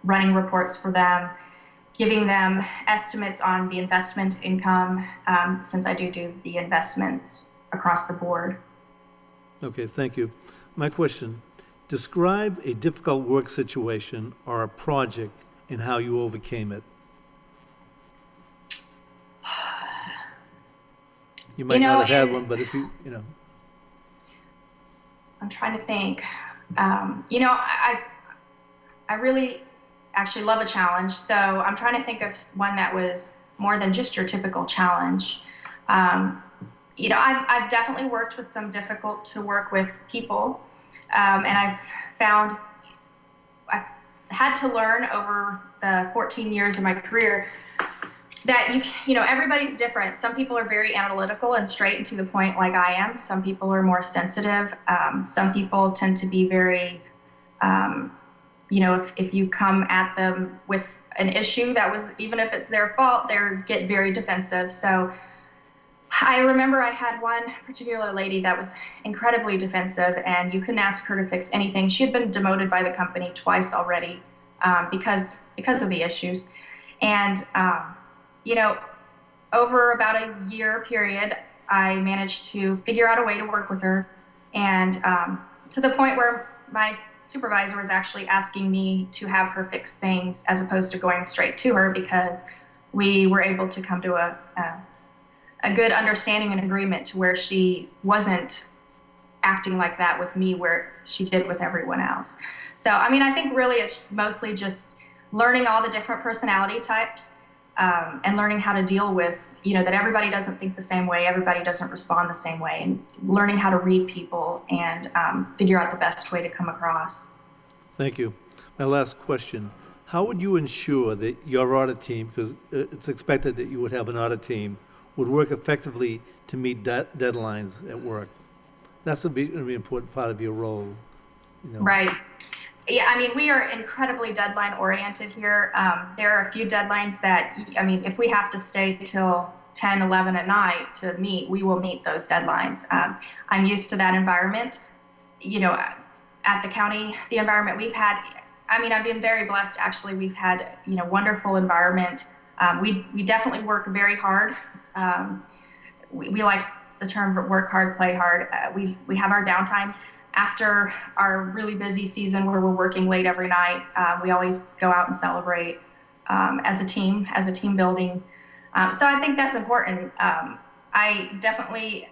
running reports for them, giving them estimates on the investment income, since I do the investments across the board. Okay, thank you. My question, describe a difficult work situation or a project and how you overcame it. You might not have had one, but if you. I'm trying to think. I really actually love a challenge, so I'm trying to think of one that was more than just your typical challenge. I've definitely worked with some difficult to work with people, and I've found I've had to learn over the 14 years of my career that everybody's different. Some people are very analytical and straight and to the point like I am. Some people are more sensitive. Some people tend to be very, if you come at them with an issue that was, even if it's their fault, they get very defensive. So I remember I had one particular lady that was incredibly defensive, and you couldn't ask her to fix anything. She had been demoted by the company twice already because of the issues. And, over about a year period, I managed to figure out a way to work with her, and to the point where my supervisor was actually asking me to have her fix things as opposed to going straight to her, because we were able to come to a good understanding and agreement to where she wasn't acting like that with me where she did with everyone else. So, I think really it's mostly just learning all the different personality types, and learning how to deal with, that everybody doesn't think the same way, everybody doesn't respond the same way, and learning how to read people and figure out the best way to come across. Thank you. My last question, how would you ensure that your audit team, because it's expected that you would have an audit team, would work effectively to meet deadlines at work? That's going to be an important part of your role. Right. Yeah, we are incredibly deadline oriented here. There are a few deadlines that, if we have to stay till 10, 11 at night to meet, we will meet those deadlines. I'm used to that environment. At the county, the environment we've had, I've been very blessed, actually. We've had, wonderful environment. We definitely work very hard. We like the term work hard, play hard. We have our downtime. After our really busy season where we're working late every night, we always go out and celebrate as a team building. So I think that's important. I definitely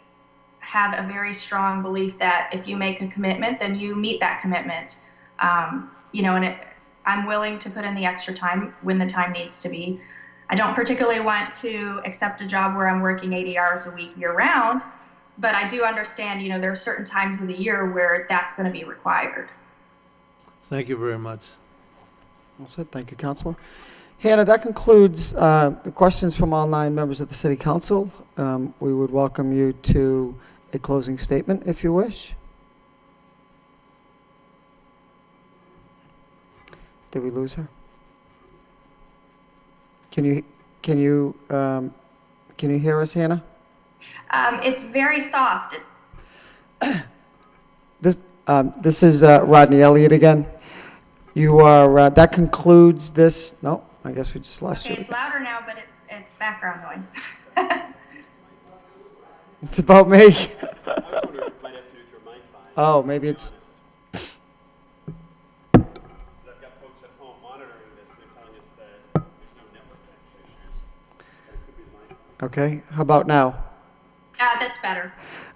have a very strong belief that if you make a commitment, then you meet that commitment. I'm willing to put in the extra time when the time needs to be. I don't particularly want to accept a job where I'm working 80 hours a week year round. but I do understand, there are certain times of the year where that's going to be required. Thank you very much. Well said. Thank you, Counselor. Hannah, that concludes the questions from all 9 members of the City Council. We would welcome you to a closing statement if you wish. Did we lose her? Can you hear us, Hannah? It's very soft. This is Rodney Elliott again. You are, that concludes this, no, I guess we just lost Okay, you. it's louder now, but it's background noise. It's about me. I was wondering if it might have to do with your mic fine. Oh, maybe it's, Because I've got folks at home monitoring this, and they're telling us that there's no network connection issues. That could be the mic fine. okay, how about now? That's better.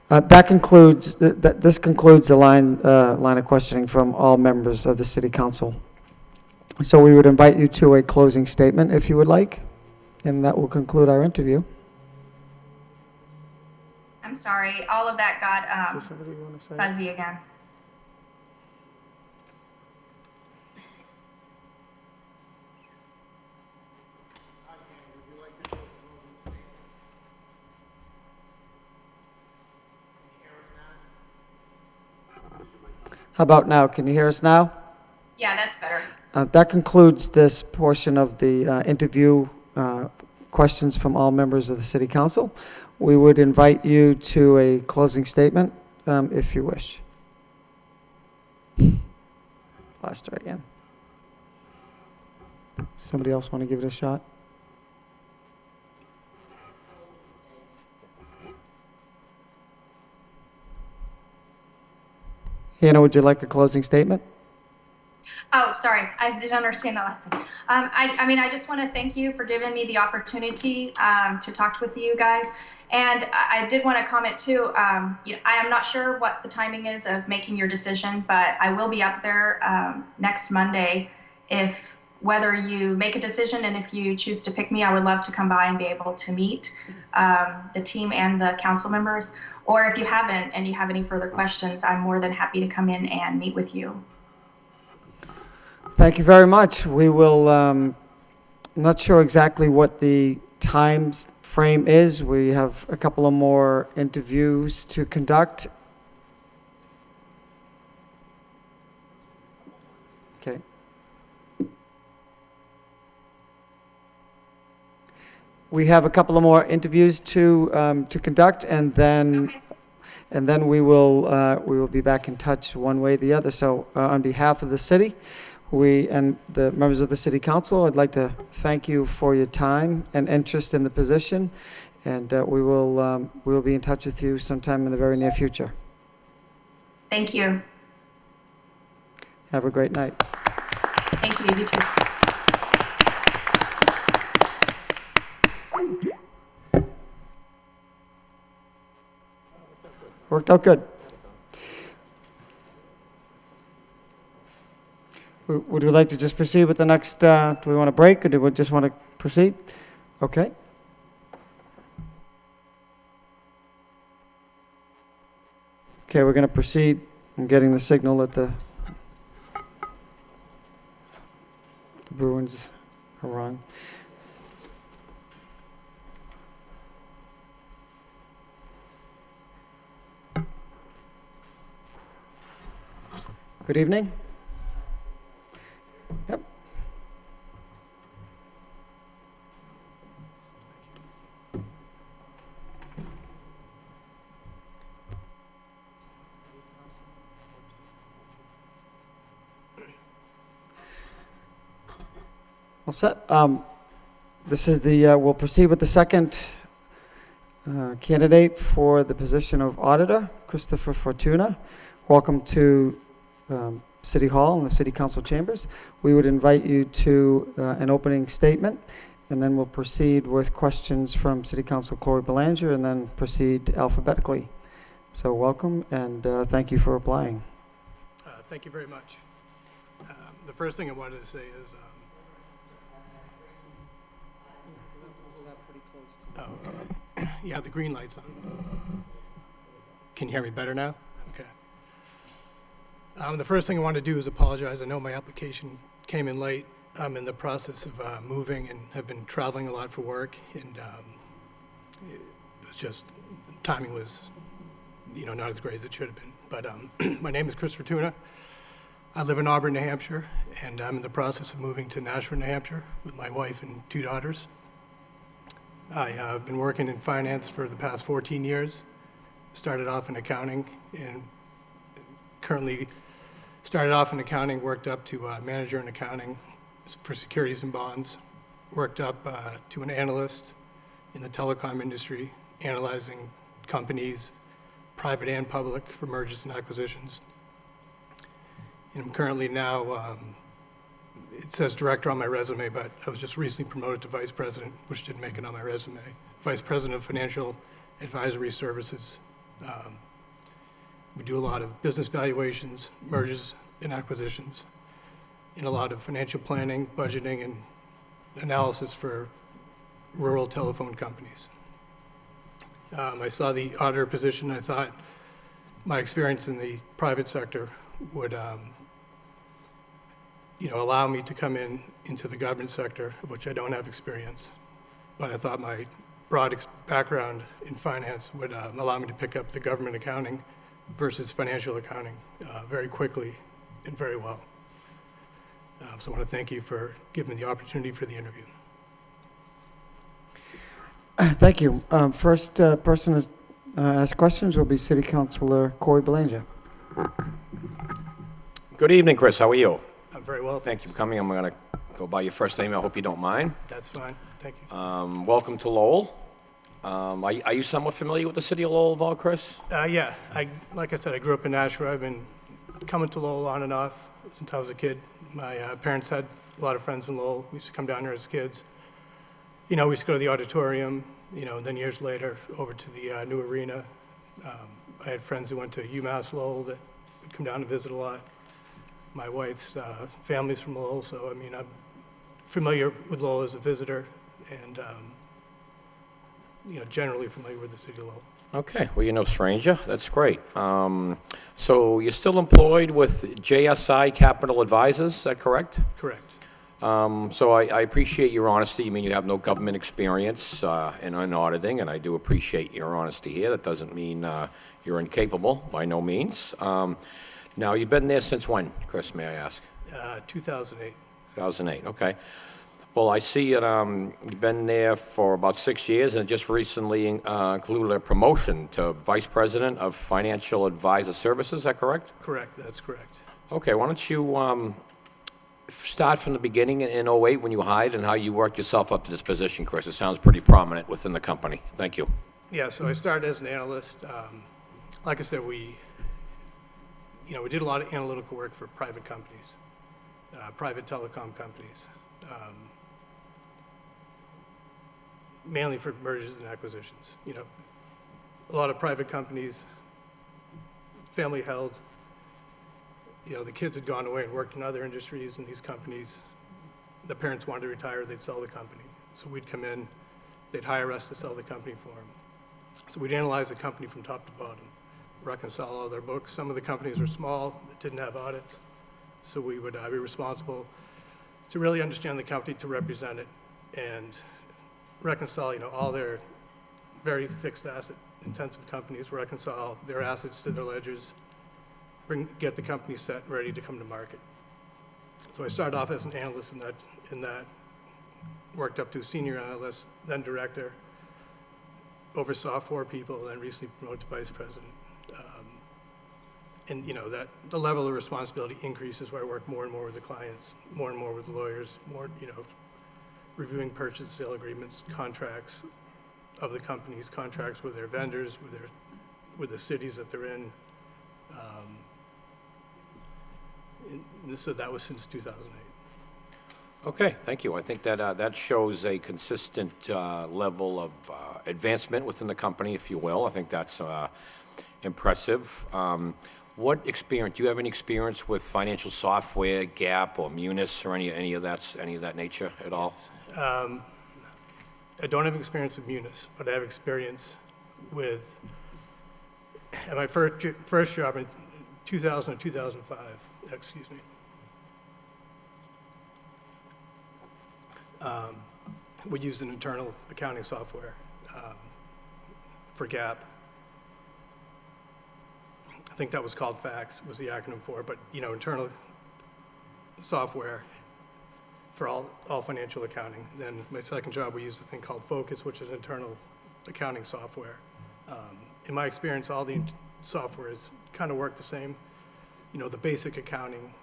That concludes, this concludes the line of questioning from all members of the City Council. So we would invite you to a closing statement if you would like, and that will conclude our interview. I'm sorry. All of that got Does somebody want to say? fuzzy again. How about now? Can you hear us now? Yeah, that's better. That concludes this portion of the interview questions from all members of the City Council. We would invite you to a closing statement if you wish. Lost her again. Somebody else want to give it a shot? Hannah, would you like a closing statement? Oh, sorry. I didn't understand that last thing. I just want to thank you for giving me the opportunity to talk with you guys. And I did want to comment too. I am not sure what the timing is of making your decision, but I will be up there next Monday. Whether you make a decision and if you choose to pick me, I would love to come by and be able to meet the team and the council members. Or if you haven't and you have any further questions, I'm more than happy to come in and meet with you. Thank you very much. We will, I'm not sure exactly what the time frame is. We have a couple of more interviews to conduct. Okay. We have a couple of more interviews to conduct, and then Okay. we will be back in touch one way or the other. So on behalf of the city, we and the members of the City Council, I'd like to thank you for your time and interest in the position, and we will be in touch with you sometime in the very near future. Thank you. Have a great night. Thank you. You too. Worked out good. Would we like to just proceed with the next, do we want to break, or do we just want to proceed? Okay. Okay, we're going to proceed. I'm getting the signal that the Bruins are wrong. Good evening. Yep. All set. This is the, we'll proceed with the second candidate for the position of auditor, Christopher Fortuna. Welcome to City Hall and the City Council chambers. We would invite you to an opening statement, and then we'll proceed with questions from City Council Corey Belanger, and then proceed alphabetically. So welcome, and thank you for applying. Thank you very much. The first thing I wanted to say is, oh, okay. Yeah, the green light's on. Can you hear me better now? Okay. The first thing I want to do is apologize. I know my application came in late. I'm in the process of moving and have been traveling a lot for work, and it was just, timing was, not as great as it should have been. But my name is Chris Fortuna. I live in Auburn, New Hampshire, and I'm in the process of moving to Nashville, New Hampshire with my wife and 2 daughters. I have been working in finance for the past 14 years. Started off in accounting and currently started off in accounting, worked up to manager in accounting for securities and bonds, worked up to an analyst in the telecom industry, analyzing companies, private and public, for mergers and acquisitions. And I'm currently now, it says director on my resume, but I was just recently promoted to vice president, which didn't make it on my resume. Vice president of financial advisory services. We do a lot of business valuations, mergers and acquisitions, and a lot of financial planning, budgeting, and analysis for rural telephone companies. I saw the auditor position. I thought my experience in the private sector would allow me to come into the government sector, which I don't have experience. But I thought my broad background in finance would allow me to pick up the government accounting versus financial accounting very quickly and very well. So I want to thank you for giving me the opportunity for the interview. Thank you. First person to ask questions will be City Councilor Corey Belanger. Good evening, Chris. How are you? I'm very well, Thank you for coming. I'm going to go by your first name. I hope you don't mind. That's fine. Thank you. Welcome to Lowell. Are you somewhat familiar with the city of Lowell at all, Chris? Yeah, like I said, I grew up in Nashville. I've been coming to Lowell on and off since I was a kid. My parents had a lot of friends in Lowell. We used to come down here as kids. We used to go to the auditorium, then years later over to the new arena. I had friends who went to UMass Lowell that would come down and visit a lot. My wife's family's from Lowell, so I'm familiar with Lowell as a visitor, and generally familiar with the city of Lowell. Okay, well, you're no stranger. That's great. So you're still employed with JSI Capital Advisors, is that correct? Correct. So I appreciate your honesty. You have no government experience in auditing, and I do appreciate your honesty here. That doesn't mean you're incapable, by no means. Now, you've been there since when, Chris, may I ask? 2008. 2008, okay. Well, I see that you've been there for about 6 years, and just recently included a promotion to Vice President of Financial Advisor Services, is that correct? Correct, that's correct. Okay, why don't you start from the beginning in 08 when you hired and how you worked yourself up to this position, Chris. It sounds pretty prominent within the company. Thank you. Yeah, so I started as an analyst. Like I said, we did a lot of analytical work for private companies, private telecom companies, mainly for mergers and acquisitions. A lot of private companies, family held. The kids had gone away and worked in other industries, and these companies, the parents wanted to retire, they'd sell the company. So we'd come in, they'd hire us to sell the company for them. So we'd analyze the company from top to bottom, reconcile all their books. Some of the companies were small that didn't have audits, so we would be responsible to really understand the company, to represent it, and reconcile, all their very fixed asset intensive companies, reconcile their assets to their ledgers, get the company set and ready to come to market. So I started off as an analyst in that, worked up to senior analyst, then director, oversaw 4 people, then recently promoted to vice president. And that the level of responsibility increases where I work more and more with the clients, more and more with lawyers, more, reviewing purchase and sale agreements, contracts of the companies, contracts with their vendors, with the cities that they're in. And so that was since 2008. Okay, thank you. I think that that shows a consistent level of advancement within the company, if you will. I think that's impressive. What experience, do you have any experience with financial software, GAAP or Munis or any of that nature at all? I don't have experience with Munis, but I have experience with at my first job in 2000 or 2005, excuse me. We used an internal accounting software for GAAP. I think that was called FAX, was the acronym for it, but, you know, internal software for all financial accounting. Then my second job, we used a thing called Focus, which is internal accounting software. In my experience, all the softwares kind of work the same. You know, the basic accounting,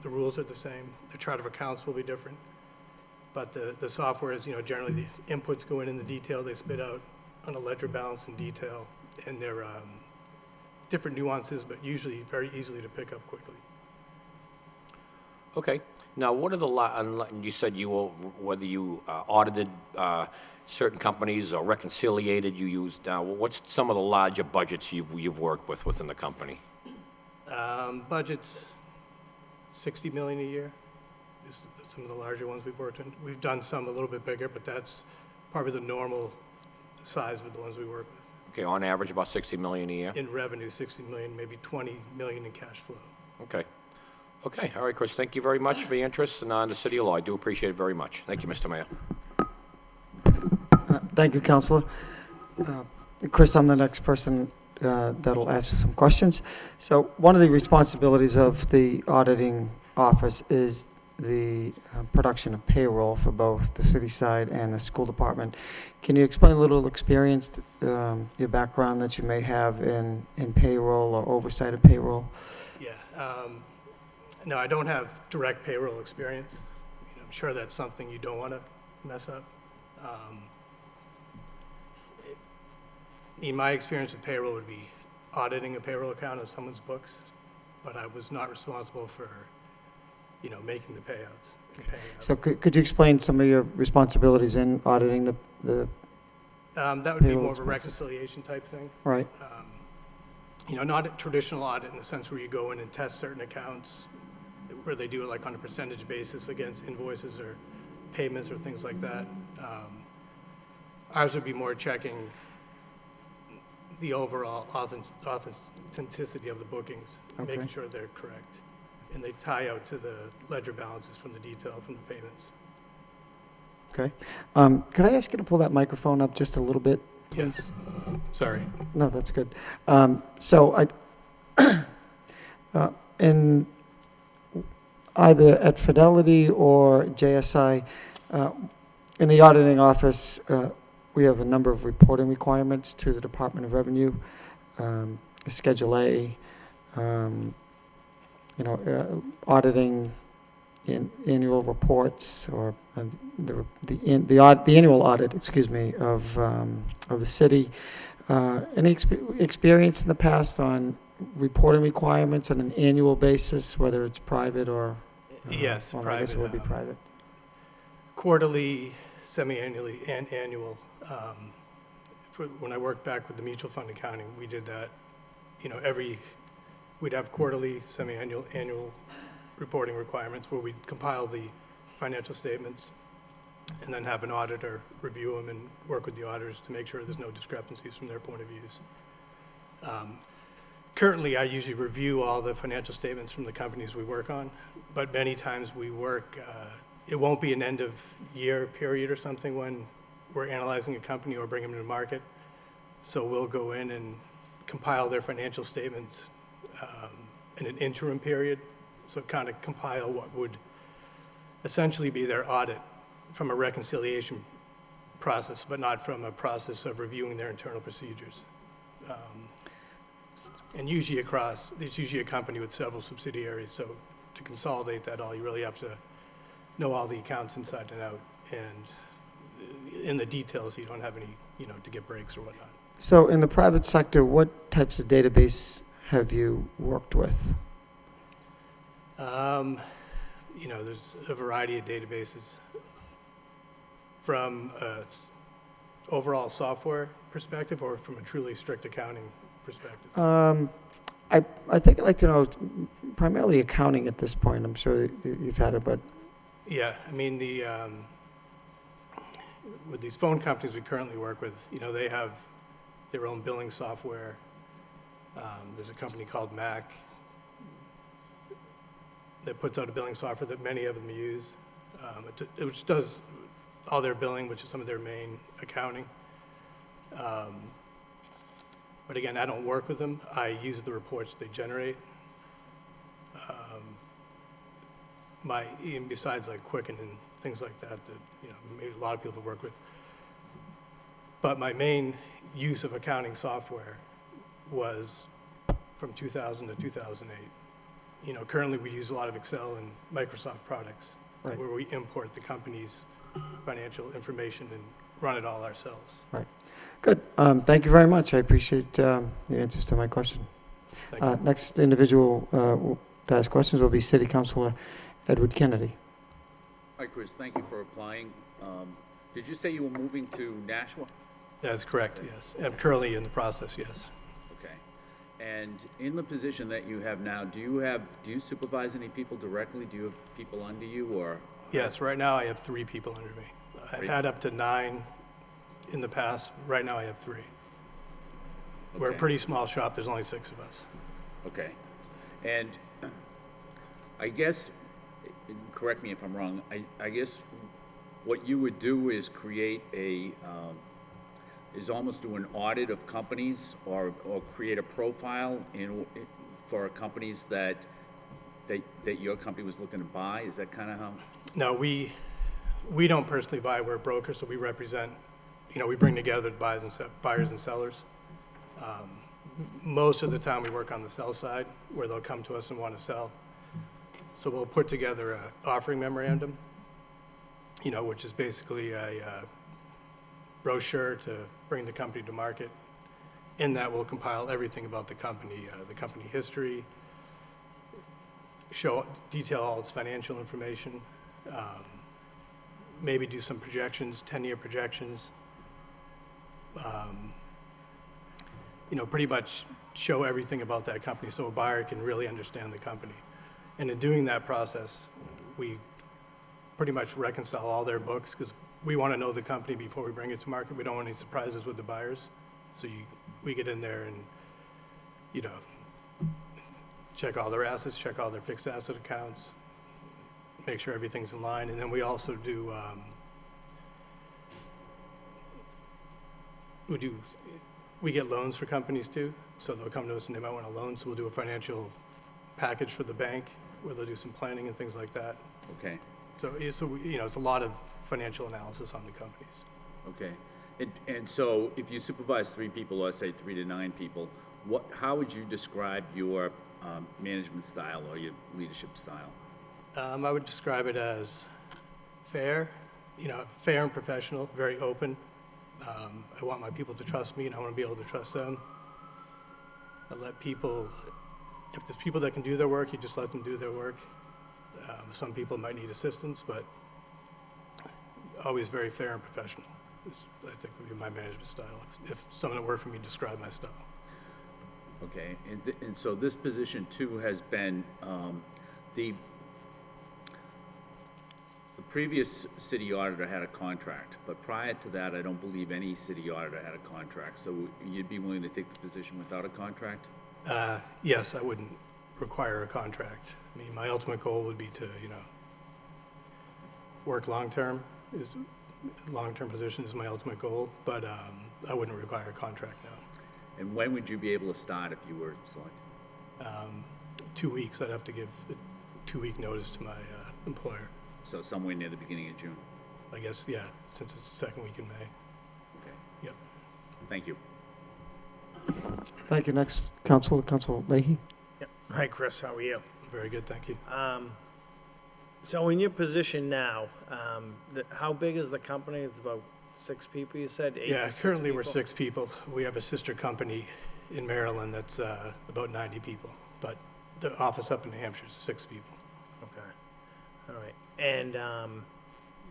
the rules are the same. The chart of accounts will be different. But the software is, you know, generally the inputs go in the detail, they spit out on a ledger balance in detail, and they're different nuances, but usually very easily to pick up quickly. Okay. Now, what are the, you said you will, whether you audited certain companies or reconciliated you used, what's some of the larger budgets you've worked with within the company? Budgets, $60 million a year is some of the larger ones we've worked in. We've done some a little bit bigger, but that's probably the normal size of the ones we work with. Okay, on average, about $60 million a year? In revenue, $60 million, maybe $20 million in cash flow. Okay. Okay, all right, Chris, thank you very much for your interest in the City of Lowell. I do appreciate it very much. Thank you, Mr. Mayor. Thank you, Counselor. Chris, I'm the next person that'll ask some questions. So one of the responsibilities of the auditing office is the production of payroll for both the city side and the school department. Can you explain a little experience, your background that you may have in payroll or oversight of payroll? Yeah. No, I don't have direct payroll experience. You know, I'm sure that's something you don't want to mess up. In my experience with payroll would be auditing a payroll account of someone's books, but I was not responsible for, you know, making the payouts. And paying out. So could you explain some of your responsibilities in auditing the that would be payroll more of a expenses? reconciliation type thing. right? You know, not a traditional audit in the sense where you go in and test certain accounts, where they do it like on a percentage basis against invoices or payments or things like that. Ours would be more checking the overall authenticity of the bookings, Okay. making sure they're correct. And they tie out to the ledger balances from the detail from the payments. Okay. Could I ask you to pull that microphone up just a little bit, please? Yes. Sorry. No, that's good. So in either at Fidelity or JSI, in the auditing office, we have a number of reporting requirements to the Department of Revenue, Schedule A, auditing in annual reports or the annual audit, excuse me, of the city. Any experience in the past on reporting requirements on an annual basis, whether it's private or? Yes, well, I guess it would be private, private. Quarterly, semi-annually, and annual. When I worked back with the mutual fund accounting, we did that. You know, we'd have quarterly, semi-annual, annual reporting requirements where we'd compile the financial statements and then have an auditor review them and work with the auditors to make sure there's no discrepancies from their point of views. Currently, I usually review all the financial statements from the companies we work on, but many times we work, it won't be an end-of-year period or something when we're analyzing a company or bringing them to market. So we'll go in and compile their financial statements in an interim period. So kind of compile what would essentially be their audit from a reconciliation process, but not from a process of reviewing their internal procedures. And usually it's usually a company with several subsidiaries, so to consolidate that all, you really have to know all the accounts inside and out, and in the details, you don't have any, to get breaks or whatnot. So in the private sector, what types of database have you worked with? There's a variety of databases from overall software perspective or from a truly strict accounting perspective. I think I'd like to know primarily accounting at this point. I'm sure that you've had it, but Yeah, I mean, with these phone companies we currently work with, they have their own billing software. There's a company called Mac that puts out a billing software that many of them use, which does all their billing, which is some of their main accounting. But again, I don't work with them. I use the reports they generate. Even besides like Quicken and things like that, maybe a lot of people work with. But my main use of accounting software was from 2000 to 2008. Currently we use a lot of Excel and Microsoft products, Right. where we import the company's financial information and run it all ourselves. Right. Good. Thank you very much. I appreciate the answers to my question. Thank you. Next individual to ask questions will be City Councilor Edward Kennedy. Hi, Chris, thank you for applying. Did you say you were moving to Nashua? That's correct, yes. I'm currently in the process, yes. Okay. And in the position that you have now, do you supervise any people directly? Do you have people under you, or? Yes, right now I have 3 people under me. I've Great. had up to 9 in the past. Right now I have 3. We're a Okay. pretty small shop. There's only 6 of us. Okay. And I guess, correct me if I'm wrong, I guess what you would do is create is almost do an audit of companies or create a profile for companies that your company was looking to buy? Is that kind of how? No, we don't personally buy. We're a broker, so we represent, we bring together buyers and sellers. Most of the time we work on the sell side, where they'll come to us and want to sell. So we'll put together an offering memorandum, which is basically a brochure to bring the company to market. In that, we'll compile everything about the company history, detail all its financial information, maybe do some projections, 10-year projections, pretty much show everything about that company so a buyer can really understand the company. And in doing that process, we pretty much reconcile all their books, because we want to know the company before we bring it to market. We don't want any surprises with the buyers. So we get in there and, check all their assets, check all their fixed asset accounts, make sure everything's in line. And then we also do, we get loans for companies too. So they'll come to us and they might want a loan, so we'll do a financial package for the bank where they'll do some planning and things like that. Okay. So it's a lot of financial analysis on the companies. Okay. And so if you supervise 3 people, or say 3 to 9 people, how would you describe your management style or your leadership style? I would describe it as fair, fair and professional, very open. I want my people to trust me, and I want to be able to trust them. I let people, if there's people that can do their work, you just let them do their work. Some people might need assistance, but always very fair and professional. I think would be my management style. If someone that worked for me described my style. Okay. And so this position too has been, the previous city auditor had a contract, but prior to that, I don't believe any city auditor had a contract. So you'd be willing to take the position without a contract? Yes, I wouldn't require a contract. I mean, my ultimate goal would be to, work long-term. Long-term position is my ultimate goal, but I wouldn't require a contract now. And when would you be able to start if you were selected? 2 weeks, I'd have to give a 2-week notice to my employer. So somewhere near the beginning of June? I guess, yeah, since it's the 2nd week in May. Okay. Yep. Thank you. Thank you. Next, Councilor Leahy. Yep. Hi, Chris, how are you? Very good, thank you. So in your position now, how big is the company? It's about 6 people, you said? 8 Yeah, to 6 currently we're people? 6 people. We have a sister company in Maryland that's about 90 people, but the office up in New Hampshire is 6 people. Okay, all right. And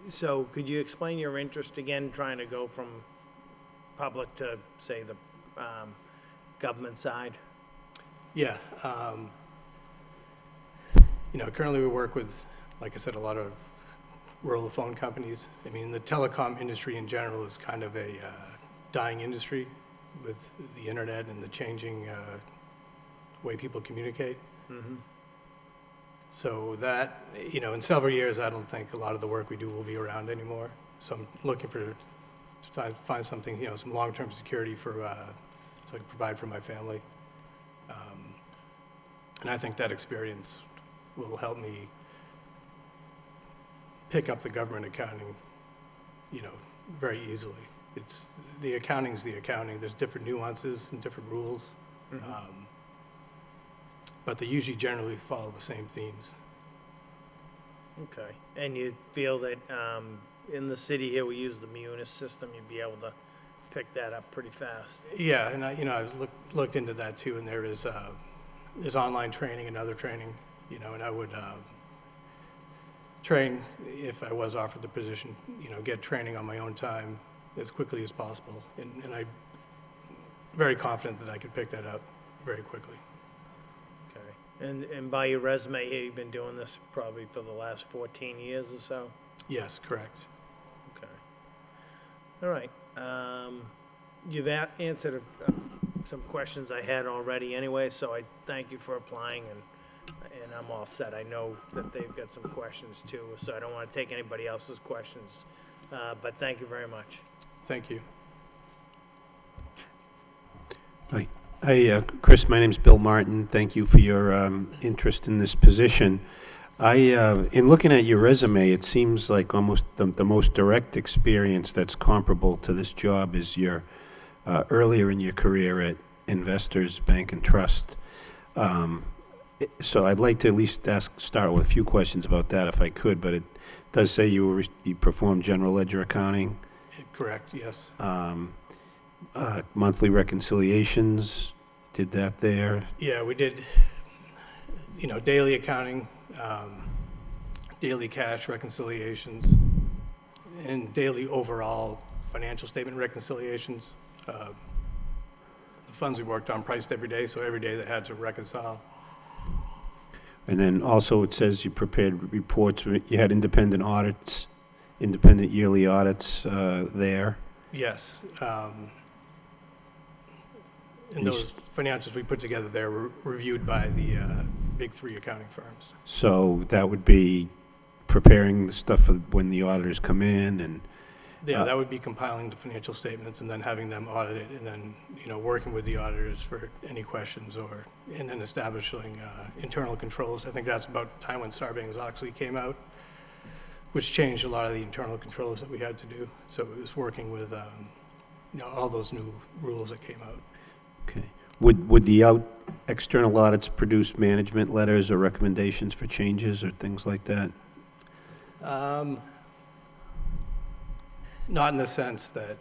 so could you explain your interest again, trying to go from public to, say, the government side? Yeah. Currently we work with, like I said, a lot of rural phone companies. I mean, the telecom industry in general is kind of a dying industry with the internet and the changing way people communicate. So that, in several years, I don't think a lot of the work we do will be around anymore. So I'm looking to find something, some long-term security so I can provide for my family. And I think that experience will help me pick up the government accounting, very easily. The accounting's the accounting. There's different nuances and different rules. But they usually generally follow the same themes. Okay. And you feel that in the city here, we use the Munis system, you'd be able to pick that up pretty fast? Yeah, and I've looked into that too, and there's online training and other training, and I would train if I was offered the position, get training on my own time as quickly as possible. And I'm very confident that I could pick that up very quickly. Okay. And by your resume here, you've been doing this probably for the last 14 years or so? Yes, correct. Okay. All right. You've answered some questions I had already anyway, so I thank you for applying, and I'm all set. I know that they've got some questions too, so I don't want to take anybody else's questions, but thank you very much. Thank you. Hi, Chris, my name's Bill Martin. Thank you for your interest in this position. In looking at your resume, it seems like almost the most direct experience that's comparable to this job is your earlier in your career at Investors Bank and Trust. So I'd like to at least start with a few questions about that if I could, but it does say you performed general ledger accounting. Correct, yes. Monthly reconciliations, did that there. Yeah, we did, daily accounting, daily cash reconciliations, and daily overall financial statement reconciliations. The funds we worked on priced every day, so every day they had to reconcile. And then also it says you prepared reports, you had independent audits, independent yearly audits there. Yes. And those financials we put together there were reviewed by the big three accounting firms. So that would be preparing the stuff for when the auditors come in and... Yeah, that would be compiling the financial statements and then having them audit it, and then, working with the auditors for any questions, and then establishing internal controls. I think that's about the time when Sarbanes-Oxley came out, which changed a lot of the internal controls that we had to do. So it was working with, all those new rules that came out. Okay. Would the external audits produce management letters or recommendations for changes or things like that? Not in the sense that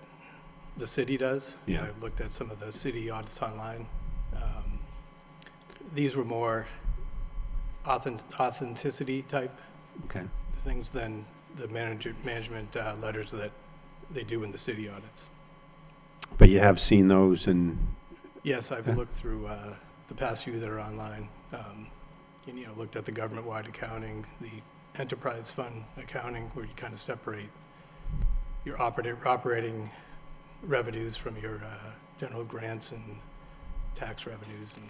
the city does. Yeah. I've looked at some of the city audits online. These were more authenticity type Okay. things than the management letters that they do in the city audits. But you have seen those and... Yes, I've looked through the past few that are online, and, looked at the government-wide accounting, the enterprise fund accounting, where you kind of separate your operating revenues from your general grants and tax revenues and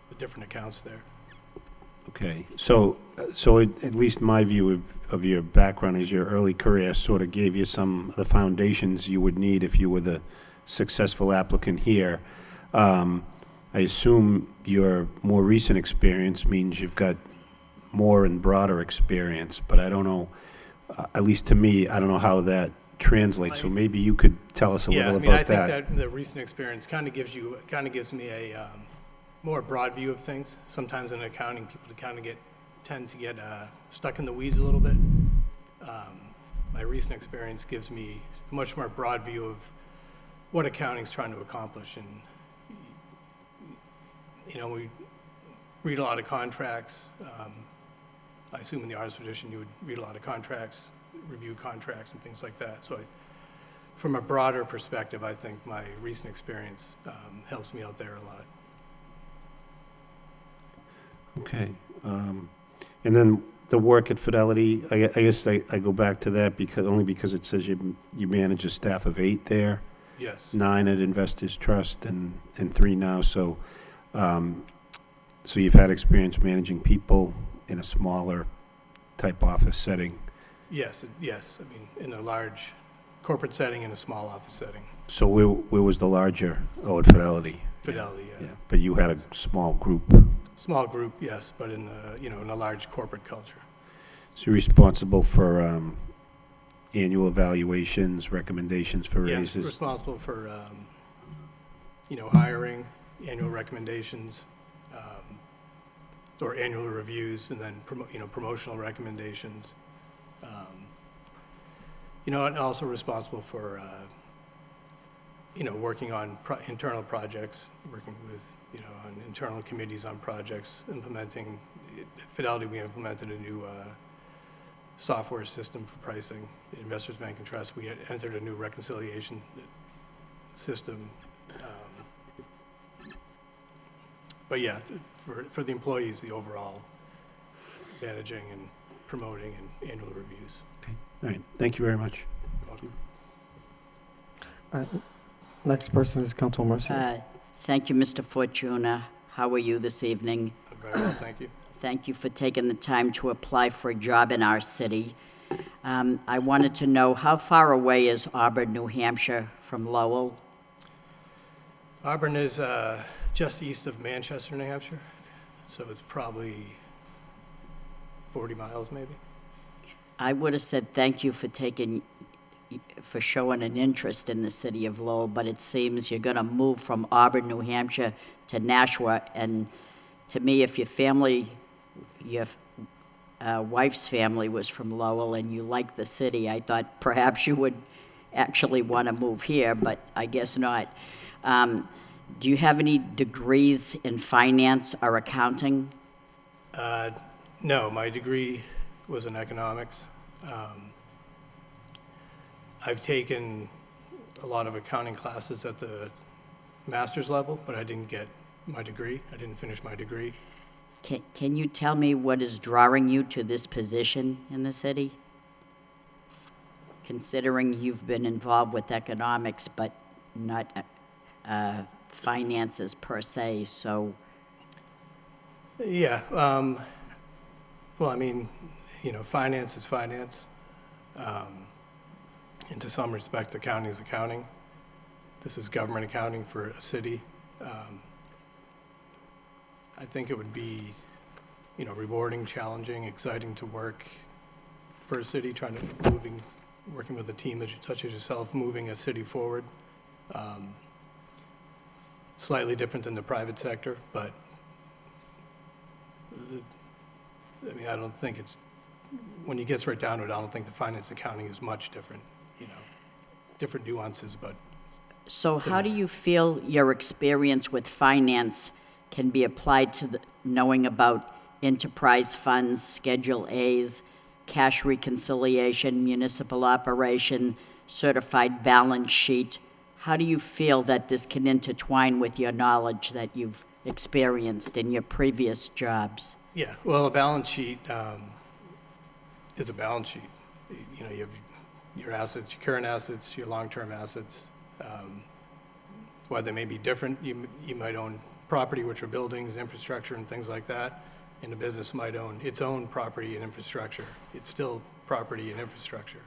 the different accounts there. Okay, so at least my view of your background is your early career sort of gave you some of the foundations you would need if you were the successful applicant here. I assume your more recent experience means you've got more and broader experience, but I don't know, at least to me, I don't know how that translates, so maybe you could tell us a little about I think that. that the recent experience kind of gives me a more broad view of things. Sometimes in accounting, people tend to get stuck in the weeds a little bit. My recent experience gives me a much more broad view of what accounting's trying to accomplish, and we read a lot of contracts. I assume in the artist position you would read a lot of contracts, review contracts and things like that. So from a broader perspective, I think my recent experience helps me out there a lot. Okay, and then the work at Fidelity, I guess I go back to that because it says you manage a staff of 8 there. Yes. 9 at Investors Trust and 3 now, so So you've had experience managing people in a smaller type office setting. Yes, yes. I mean, in a large corporate setting, in a small office setting. So where was the larger, oh, at Fidelity? Fidelity, yeah. Yeah, but you had a small group. Small group, yes, but in the, in a large corporate culture. So you're responsible for annual evaluations, recommendations for Yes, raises? responsible for, hiring, annual recommendations, or annual reviews, and then, promotional recommendations. And also responsible for, working on internal projects, working with, on internal committees on projects, implementing, at Fidelity, we implemented a new software system for pricing. At Investors Bank and Trust, we had entered a new reconciliation system. But yeah, for the employees, the overall managing and promoting and annual reviews. All right, thank you very much. Welcome. Next person is Councilor Mercier. Thank you, Mr. Fortuna. How are you this evening? I'm very well, thank you. Thank you for taking the time to apply for a job in our city. I wanted to know, how far away is Auburn, New Hampshire from Lowell? Auburn is just east of Manchester, New Hampshire, so it's probably 40 miles maybe. I would have said thank you for showing an interest in the city of Lowell, but it seems you're going to move from Auburn, New Hampshire to Nashua, and to me, if your wife's family was from Lowell and you like the city, I thought perhaps you would actually want to move here, but I guess not. Do you have any degrees in finance or accounting? No, my degree was in economics. I've taken a lot of accounting classes at the master's level, but I didn't get my degree. I didn't finish my degree. Can you tell me what is drawing you to this position in the city? Considering you've been involved with economics, but not finances per se, so. Yeah, well, I mean, finance is finance. And to some respect, accounting is accounting. This is government accounting for a city. I think it would be, rewarding, challenging, exciting to work for a city, working with a team such as yourself, moving a city forward. Slightly different than the private sector, but I don't think when it gets right down to it, I don't think the finance accounting is much different, different nuances, but. So how do you feel your experience with finance can be applied to knowing about enterprise funds, Schedule A's, cash reconciliation, municipal operation, certified balance sheet? How do you feel that this can intertwine with your knowledge that you've experienced in your previous jobs? Yeah, well, a balance sheet is a balance sheet. You have your assets, your current assets, your long-term assets. While they may be different, you might own property, which are buildings, infrastructure, and things like that, and a business might own its own property and infrastructure. It's still property and infrastructure,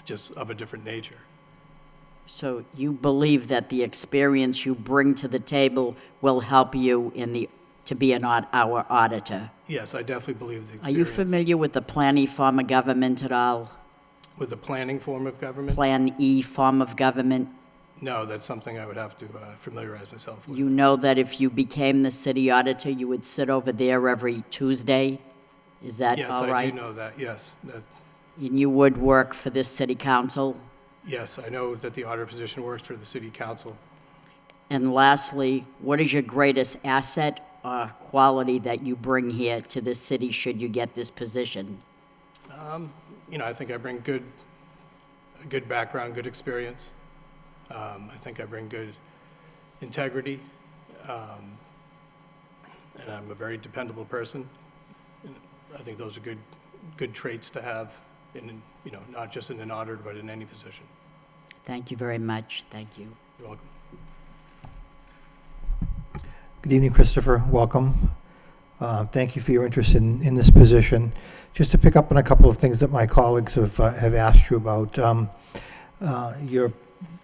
just of a different nature. So you believe that the experience you bring to the table will help you to be our auditor? Yes, I definitely believe the experience. Are you familiar with the Plan E form of government at all? With the planning form of government? Plan E form of government? No, that's something I would have to familiarize myself with. You know that if you became the city auditor, you would sit over there every Tuesday? Is that all right? Yes, I do know that, yes. And you would work for this city council? Yes, I know that the auditor position works for the city council. And lastly, what is your greatest asset or quality that you bring here to this city should you get this position? I think I bring a good background, good experience. I think I bring good integrity, and I'm a very dependable person. And I think those are good traits to have not just in an auditor, but in any position. Thank you very much. Thank you. You're welcome. Good evening, Christopher. Welcome. Thank you for your interest in this position. Just to pick up on a couple of things that my colleagues have asked you about, your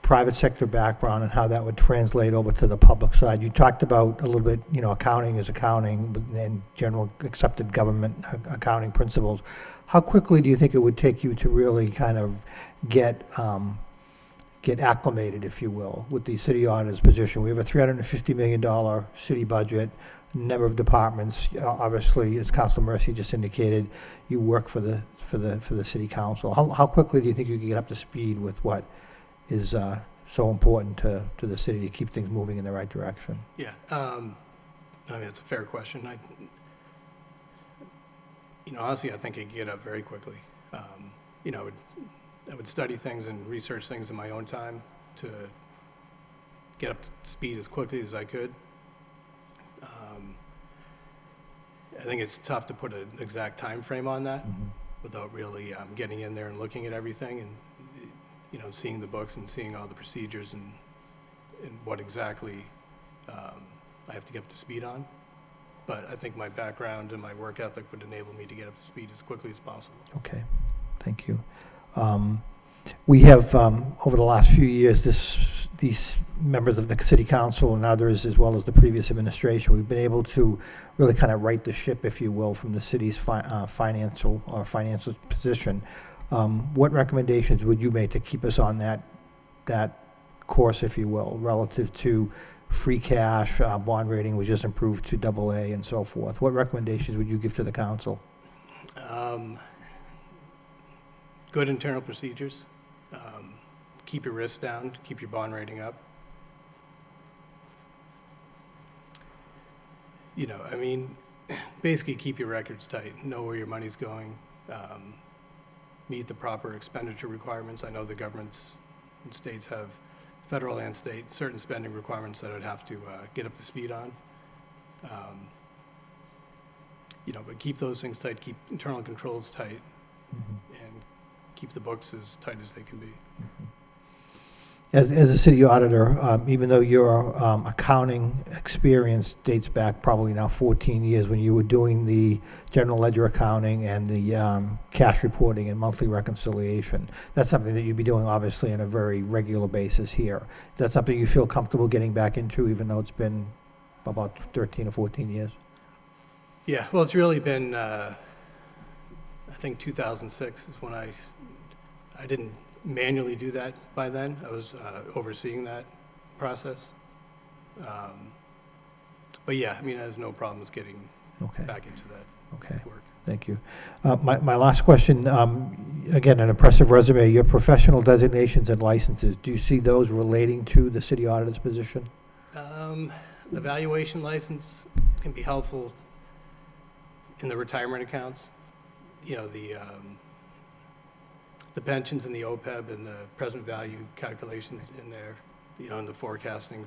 private sector background and how that would translate over to the public side. You talked about a little bit, accounting is accounting and general accepted government accounting principles. How quickly do you think it would take you to really kind of get acclimated, if you will, with the city auditor's position? We have a $350 million city budget, number of departments. Obviously, as Councilor Mercy just indicated, you work for the city council. How quickly do you think you can get up to speed with what is so important to the city to keep things moving in the right direction? Yeah, it's a fair question. Honestly, I think I could get up very quickly. I would study things and research things in my own time to get up to speed as quickly as I could. I think it's tough to put an exact time frame on that without really getting in there and looking at everything and seeing the books and seeing all the procedures and what exactly I have to get up to speed on. But I think my background and my work ethic would enable me to get up to speed as quickly as possible. Okay, thank you. We have, over the last few years, these members of the city council and others, as well as the previous administration, we've been able to really kind of right the ship, if you will, from the city's financial position. What recommendations would you make to keep us on that course, if you will, relative to free cash, bond rating was just improved to AA and so forth? What recommendations would you give to the council? Good internal procedures. Keep your risks down, keep your bond rating up. Basically keep your records tight, know where your money's going, meet the proper expenditure requirements. I know the governments and states have, federal and state, certain spending requirements that I'd have to get up to speed on. But keep those things tight, keep internal controls tight, and keep the books as tight as they can be. As a city auditor, even though your accounting experience dates back probably now 14 years when you were doing the general ledger accounting and the cash reporting and monthly reconciliation, that's something that you'd be doing obviously on a very regular basis here. Is that something you feel comfortable getting back into, even though it's been about 13 or 14 years? Yeah, well, it's really been, I think 2006 is when I didn't manually do that by then. I was overseeing that process. But yeah, I have no problems getting back into that work. Thank you. My last question, again, an impressive resume. Your professional designations and licenses, do you see those relating to the city auditor's position? The valuation license can be helpful in the retirement accounts. The pensions and the OPEB and the present value calculations in there, in the forecasting,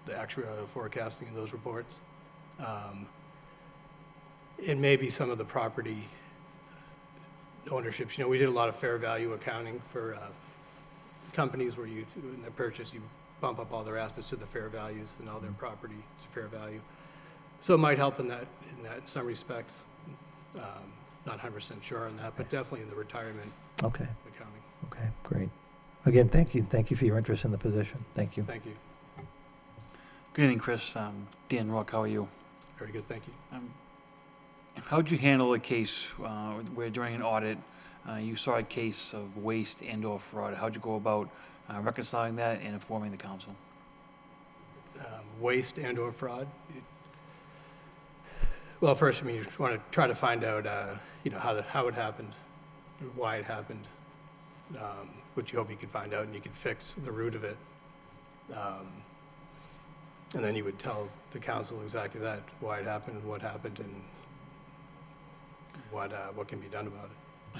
the actuarial forecasting in those reports. And maybe some of the property ownerships. We did a lot of fair value accounting for companies where in their purchase, you bump up all their assets to the fair values and all their property to fair value. So it might help in that in some respects. Not 100% sure on that, but definitely in the retirement accounting. Okay, great. Again, thank you. Thank you for your interest in the position. Thank you. Thank you. Good evening, Chris. Dan Rock, how are you? Very good, thank you. How'd you handle a case where during an audit you saw a case of waste and/or fraud? How'd you go about reconciling that and informing the council? Waste and/or fraud? Well, first, you just want to try to find out, how it happened, why it happened, which you hope you could find out and you could fix the root of it. And then you would tell the council exactly that, why it happened, and what can be done about it.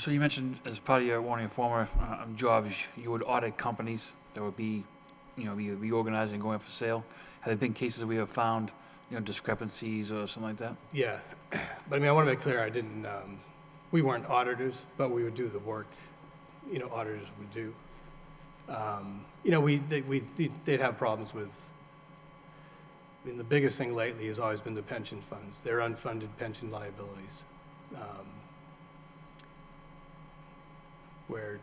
So you mentioned as part of one of your former jobs, you would audit companies that would be, be reorganized and going up for sale. Have there been cases where you have found, discrepancies or something like that? Yeah, but I want to make clear, I didn't, we weren't auditors, but we would do the work, auditors would do. They'd have problems with, I mean, the biggest thing lately has always been the pension funds, their unfunded pension liabilities, where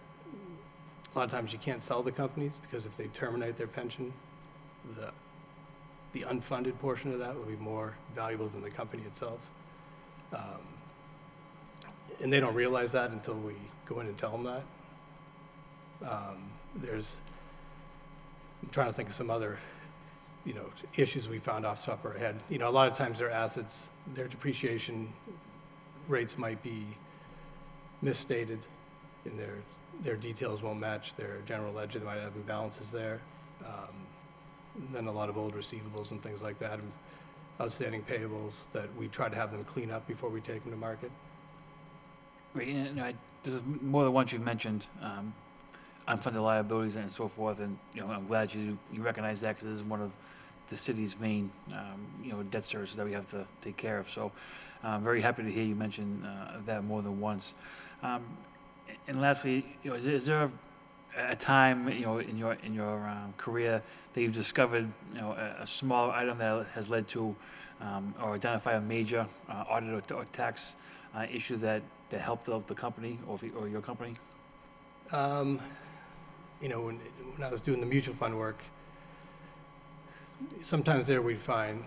a lot of times you can't sell the companies because if they terminate their pension, the unfunded portion of that will be more valuable than the company itself. And they don't realize that until we go in and tell them that. I'm trying to think of some other, issues we found off the top of our head. A lot of times their assets, their depreciation rates might be misstated, and their details won't match their general ledger. They might have imbalances there. And then a lot of old receivables and things like that, and outstanding payables that we try to have them clean up before we take them to market. Great, and this is more than once you've mentioned unfunded liabilities and so forth, and, I'm glad you recognize that, because this is one of the city's main, debt services that we have to take care of. So I'm very happy to hear you mention that more than once. And lastly, is there a time, in your career that you've discovered, a small item that has led to or identify a major audit or tax issue that helped out the company or your company? When I was doing the mutual fund work, sometimes there we'd find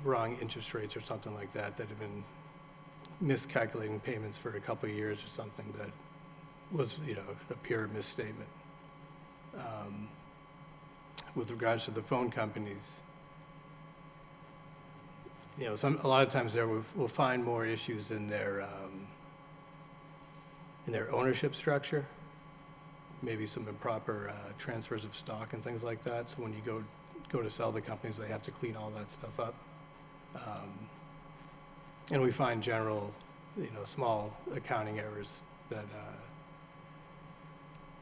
wrong interest rates or something like that have been miscalculating payments for a couple of years or something that was, a pure misstatement. With regards to the phone companies, a lot of times there we'll find more issues in their ownership structure, maybe some improper transfers of stock and things like that. So when you go to sell the companies, they have to clean all that stuff up. And we find general, small accounting errors that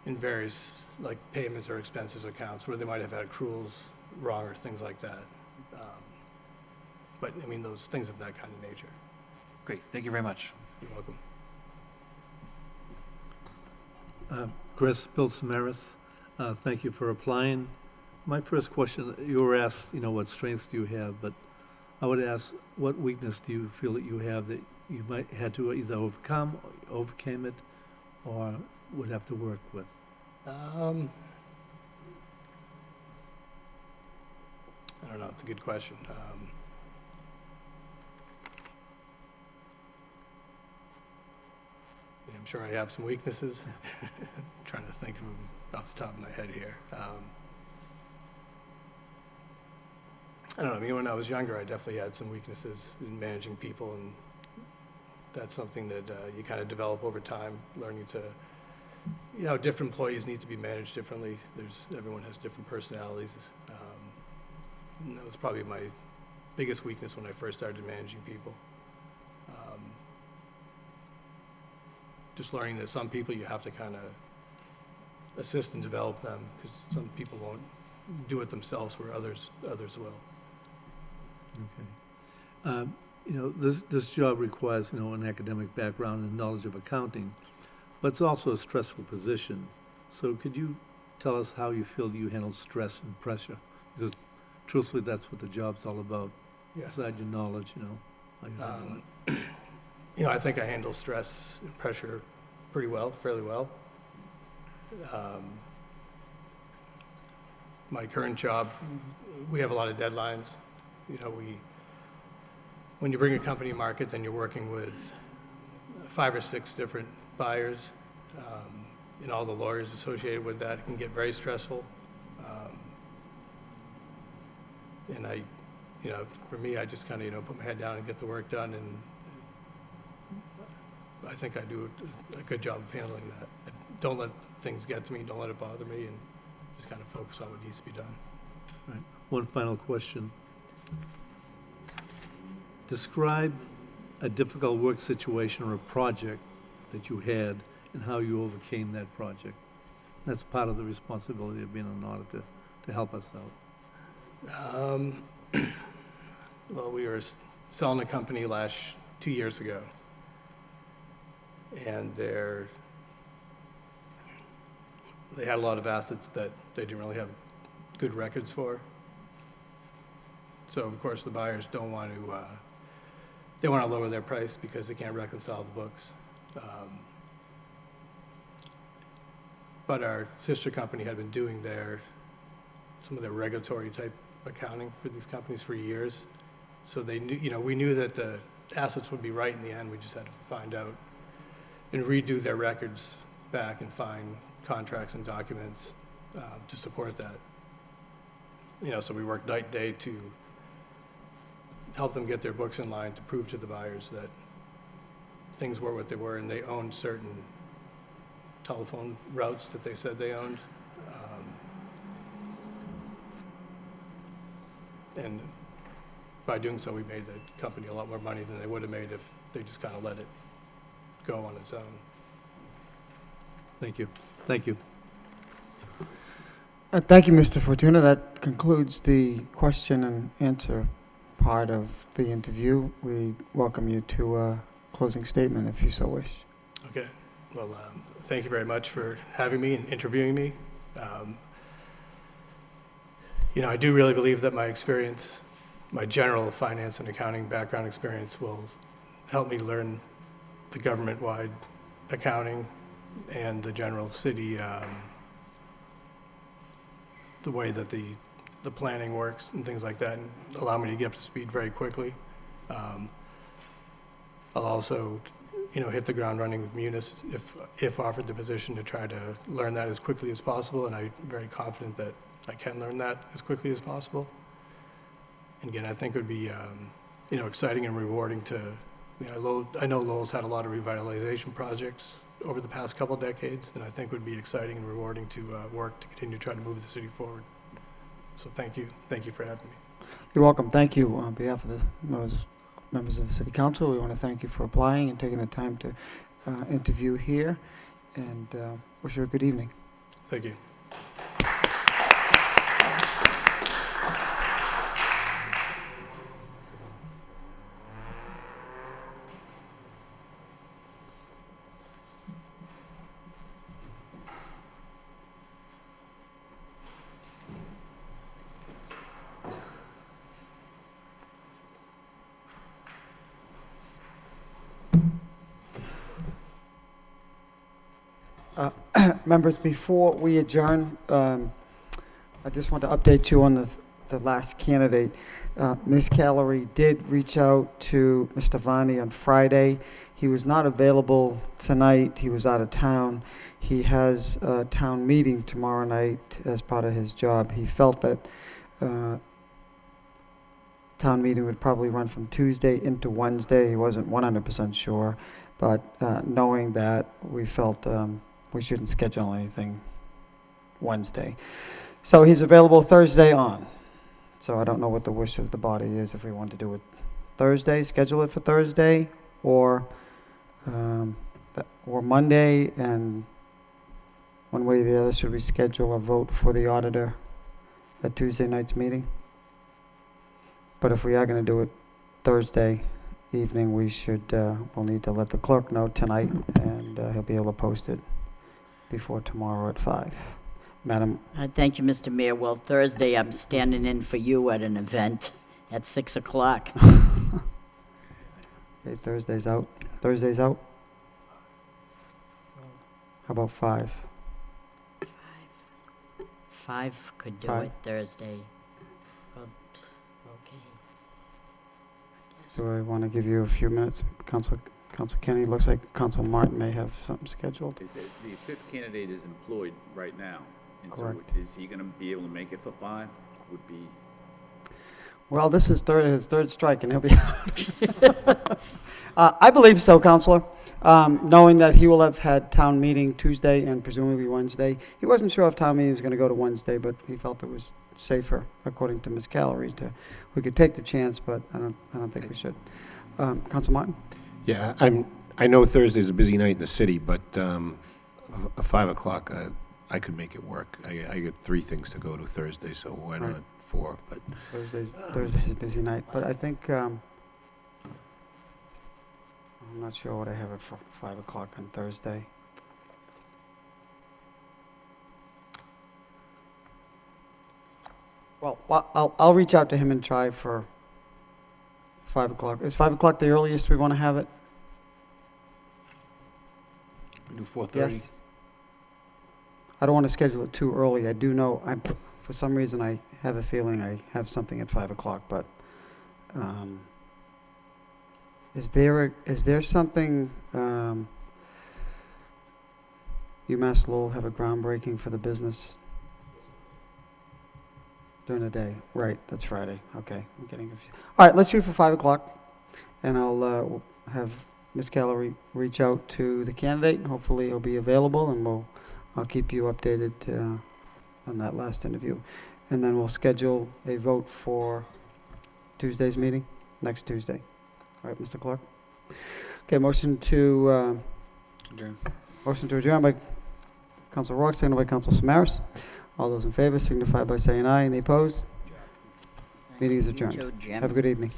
in various like payments or expenses accounts where they might have had accruals wrong or things like that. But those things of that kind of nature. Great, thank you very much. You're welcome. Chris, Bill Samaras, thank you for applying. My first question, you were asked, what strengths do you have, but I would ask, what weakness do you feel that you have that you might had to either overcame it, or would have to work with? I don't know, it's a good question. I'm sure I have some weaknesses. I'm trying to think of them off the top of my head here. I don't know, when I was younger, I definitely had some weaknesses in managing people, and that's something that you kind of develop over time, learning to, different employees need to be managed differently. Everyone has different personalities. And that was probably my biggest weakness when I first started managing people. Just learning that some people you have to kind of assist and develop them, because some people won't do it themselves where others will. Okay. This job requires, an academic background and knowledge of accounting, but it's also a stressful position. So could you tell us how you feel you handle stress and pressure? Because truthfully, that's what the job's all about. Yeah. Besides your knowledge, how you handle it. I think I handle stress and pressure fairly well. My current job, we have a lot of deadlines. When you bring a company to market, then you're working with 5 or 6 different buyers, and all the lawyers associated with that. It can get very stressful. And for me, I just kind of, put my head down and get the work done, and I think I do a good job of handling that. I don't let things get to me, don't let it bother me, and just kind of focus on what needs to be done. Right. One final question. Describe a difficult work situation or a project that you had and how you overcame that project. That's part of the responsibility of being an auditor, to help us out. Well, we were selling a company 2 years ago, and they had a lot of assets that they didn't really have good records for. So of course, the buyers don't want to, they want to lower their price because they can't reconcile the books. But our sister company had been doing some of their regulatory type accounting for these companies for years. So they knew, we knew that the assets would be right in the end. We just had to find out and redo their records back and find contracts and documents to support that. So we worked night and day to help them get their books in line to prove to the buyers that things were what they were, and they owned certain telephone routes that they said they owned. And by doing so, we made the company a lot more money than they would have made if they just kind of let it go on its own. Thank you. Thank you. Thank you, Mr. Fortuna. That concludes the question and answer part of the interview. We welcome you to a closing statement if you so wish. Okay. Well, thank you very much for having me and interviewing me. I do really believe that my experience, my general finance and accounting background experience, will help me learn the government-wide accounting and the general city, the way that the planning works and things like that, and allow me to get up to speed very quickly. I'll also, hit the ground running with Munis if offered the position, to try to learn that as quickly as possible, and I'm very confident that I can learn that as quickly as possible. And again, I think it would be, exciting and rewarding to, I know Lowell's had a lot of revitalization projects over the past couple decades, and I think it would be exciting and rewarding to work to continue to try to move the city forward. So thank you for having me. You're welcome. Thank you. On behalf of the members of the City Council, we want to thank you for applying and taking the time to interview here, and wish you a good evening. Thank you. Members, before we adjourn, I just want to update you on the last candidate. Ms. Callery did reach out to Mr. Vani on Friday. He was not available tonight. He was out of town. He has a town meeting tomorrow night as part of his job. He felt that town meeting would probably run from Tuesday into Wednesday. He wasn't 100% sure, but knowing that, we felt we shouldn't schedule anything Wednesday. So he's available Thursday on. So I don't know what the wish of the body is, if we want to do it Thursday, schedule it for Thursday, or Monday, and one way or the other, should we schedule a vote for the auditor at Tuesday night's meeting? But if we are going to do it Thursday evening, we'll need to let the clerk know tonight, and he'll be able to post it before tomorrow at 5. Madam? Thank you, Mr. Mayor. Well, Thursday, I'm standing in for you at an event at 6 o'clock. Okay, Thursday's out. Thursday's out? How about 5? 5 could do 5. it Thursday. Well, okay. Do I want to give you a few minutes, Council Kenny? Looks like Council Martin may have something scheduled. The fifth candidate is employed right now, and so Correct. is he going to be able to make it for 5? Would be. Well, this is his third strike, and he'll be out. I believe so, Counselor. Knowing that he will have had town meeting Tuesday and presumably Wednesday. He wasn't sure if town meeting was going to go to Wednesday, but he felt it was safer, according to Ms. Callery, we could take the chance, but I don't think we should. Council Martin? Yeah, I know Thursday's a busy night in the city, but 5 o'clock, I could make it work. I got 3 things to go to Thursday, so why Right. not 4? But Thursday's a busy night, but I think, I'm not sure what I have it for 5 o'clock on Thursday. Well, I'll reach out to him and try for 5 o'clock. Is 5 o'clock the earliest we want to have it? We do 4:30. Yes. I don't want to schedule it too early. I do know, for some reason, I have a feeling I have something at 5 o'clock, but is there something, UMass Lowell have a groundbreaking for the business during the day? Right, that's Friday. Okay, I'm getting confused. All right, let's shoot for 5 o'clock, and I'll have Ms. Keller reach out to the candidate, and hopefully he'll be available, and I'll keep you updated on that last interview. And then we'll schedule a vote for Tuesday's meeting, next Tuesday. All right, Mr. Clark? Okay, motion to adjourn by Council Rourke, seconded by Council Samaras. All those in favor signify by saying aye, and the opposed? Meeting is adjourned. Have a good evening.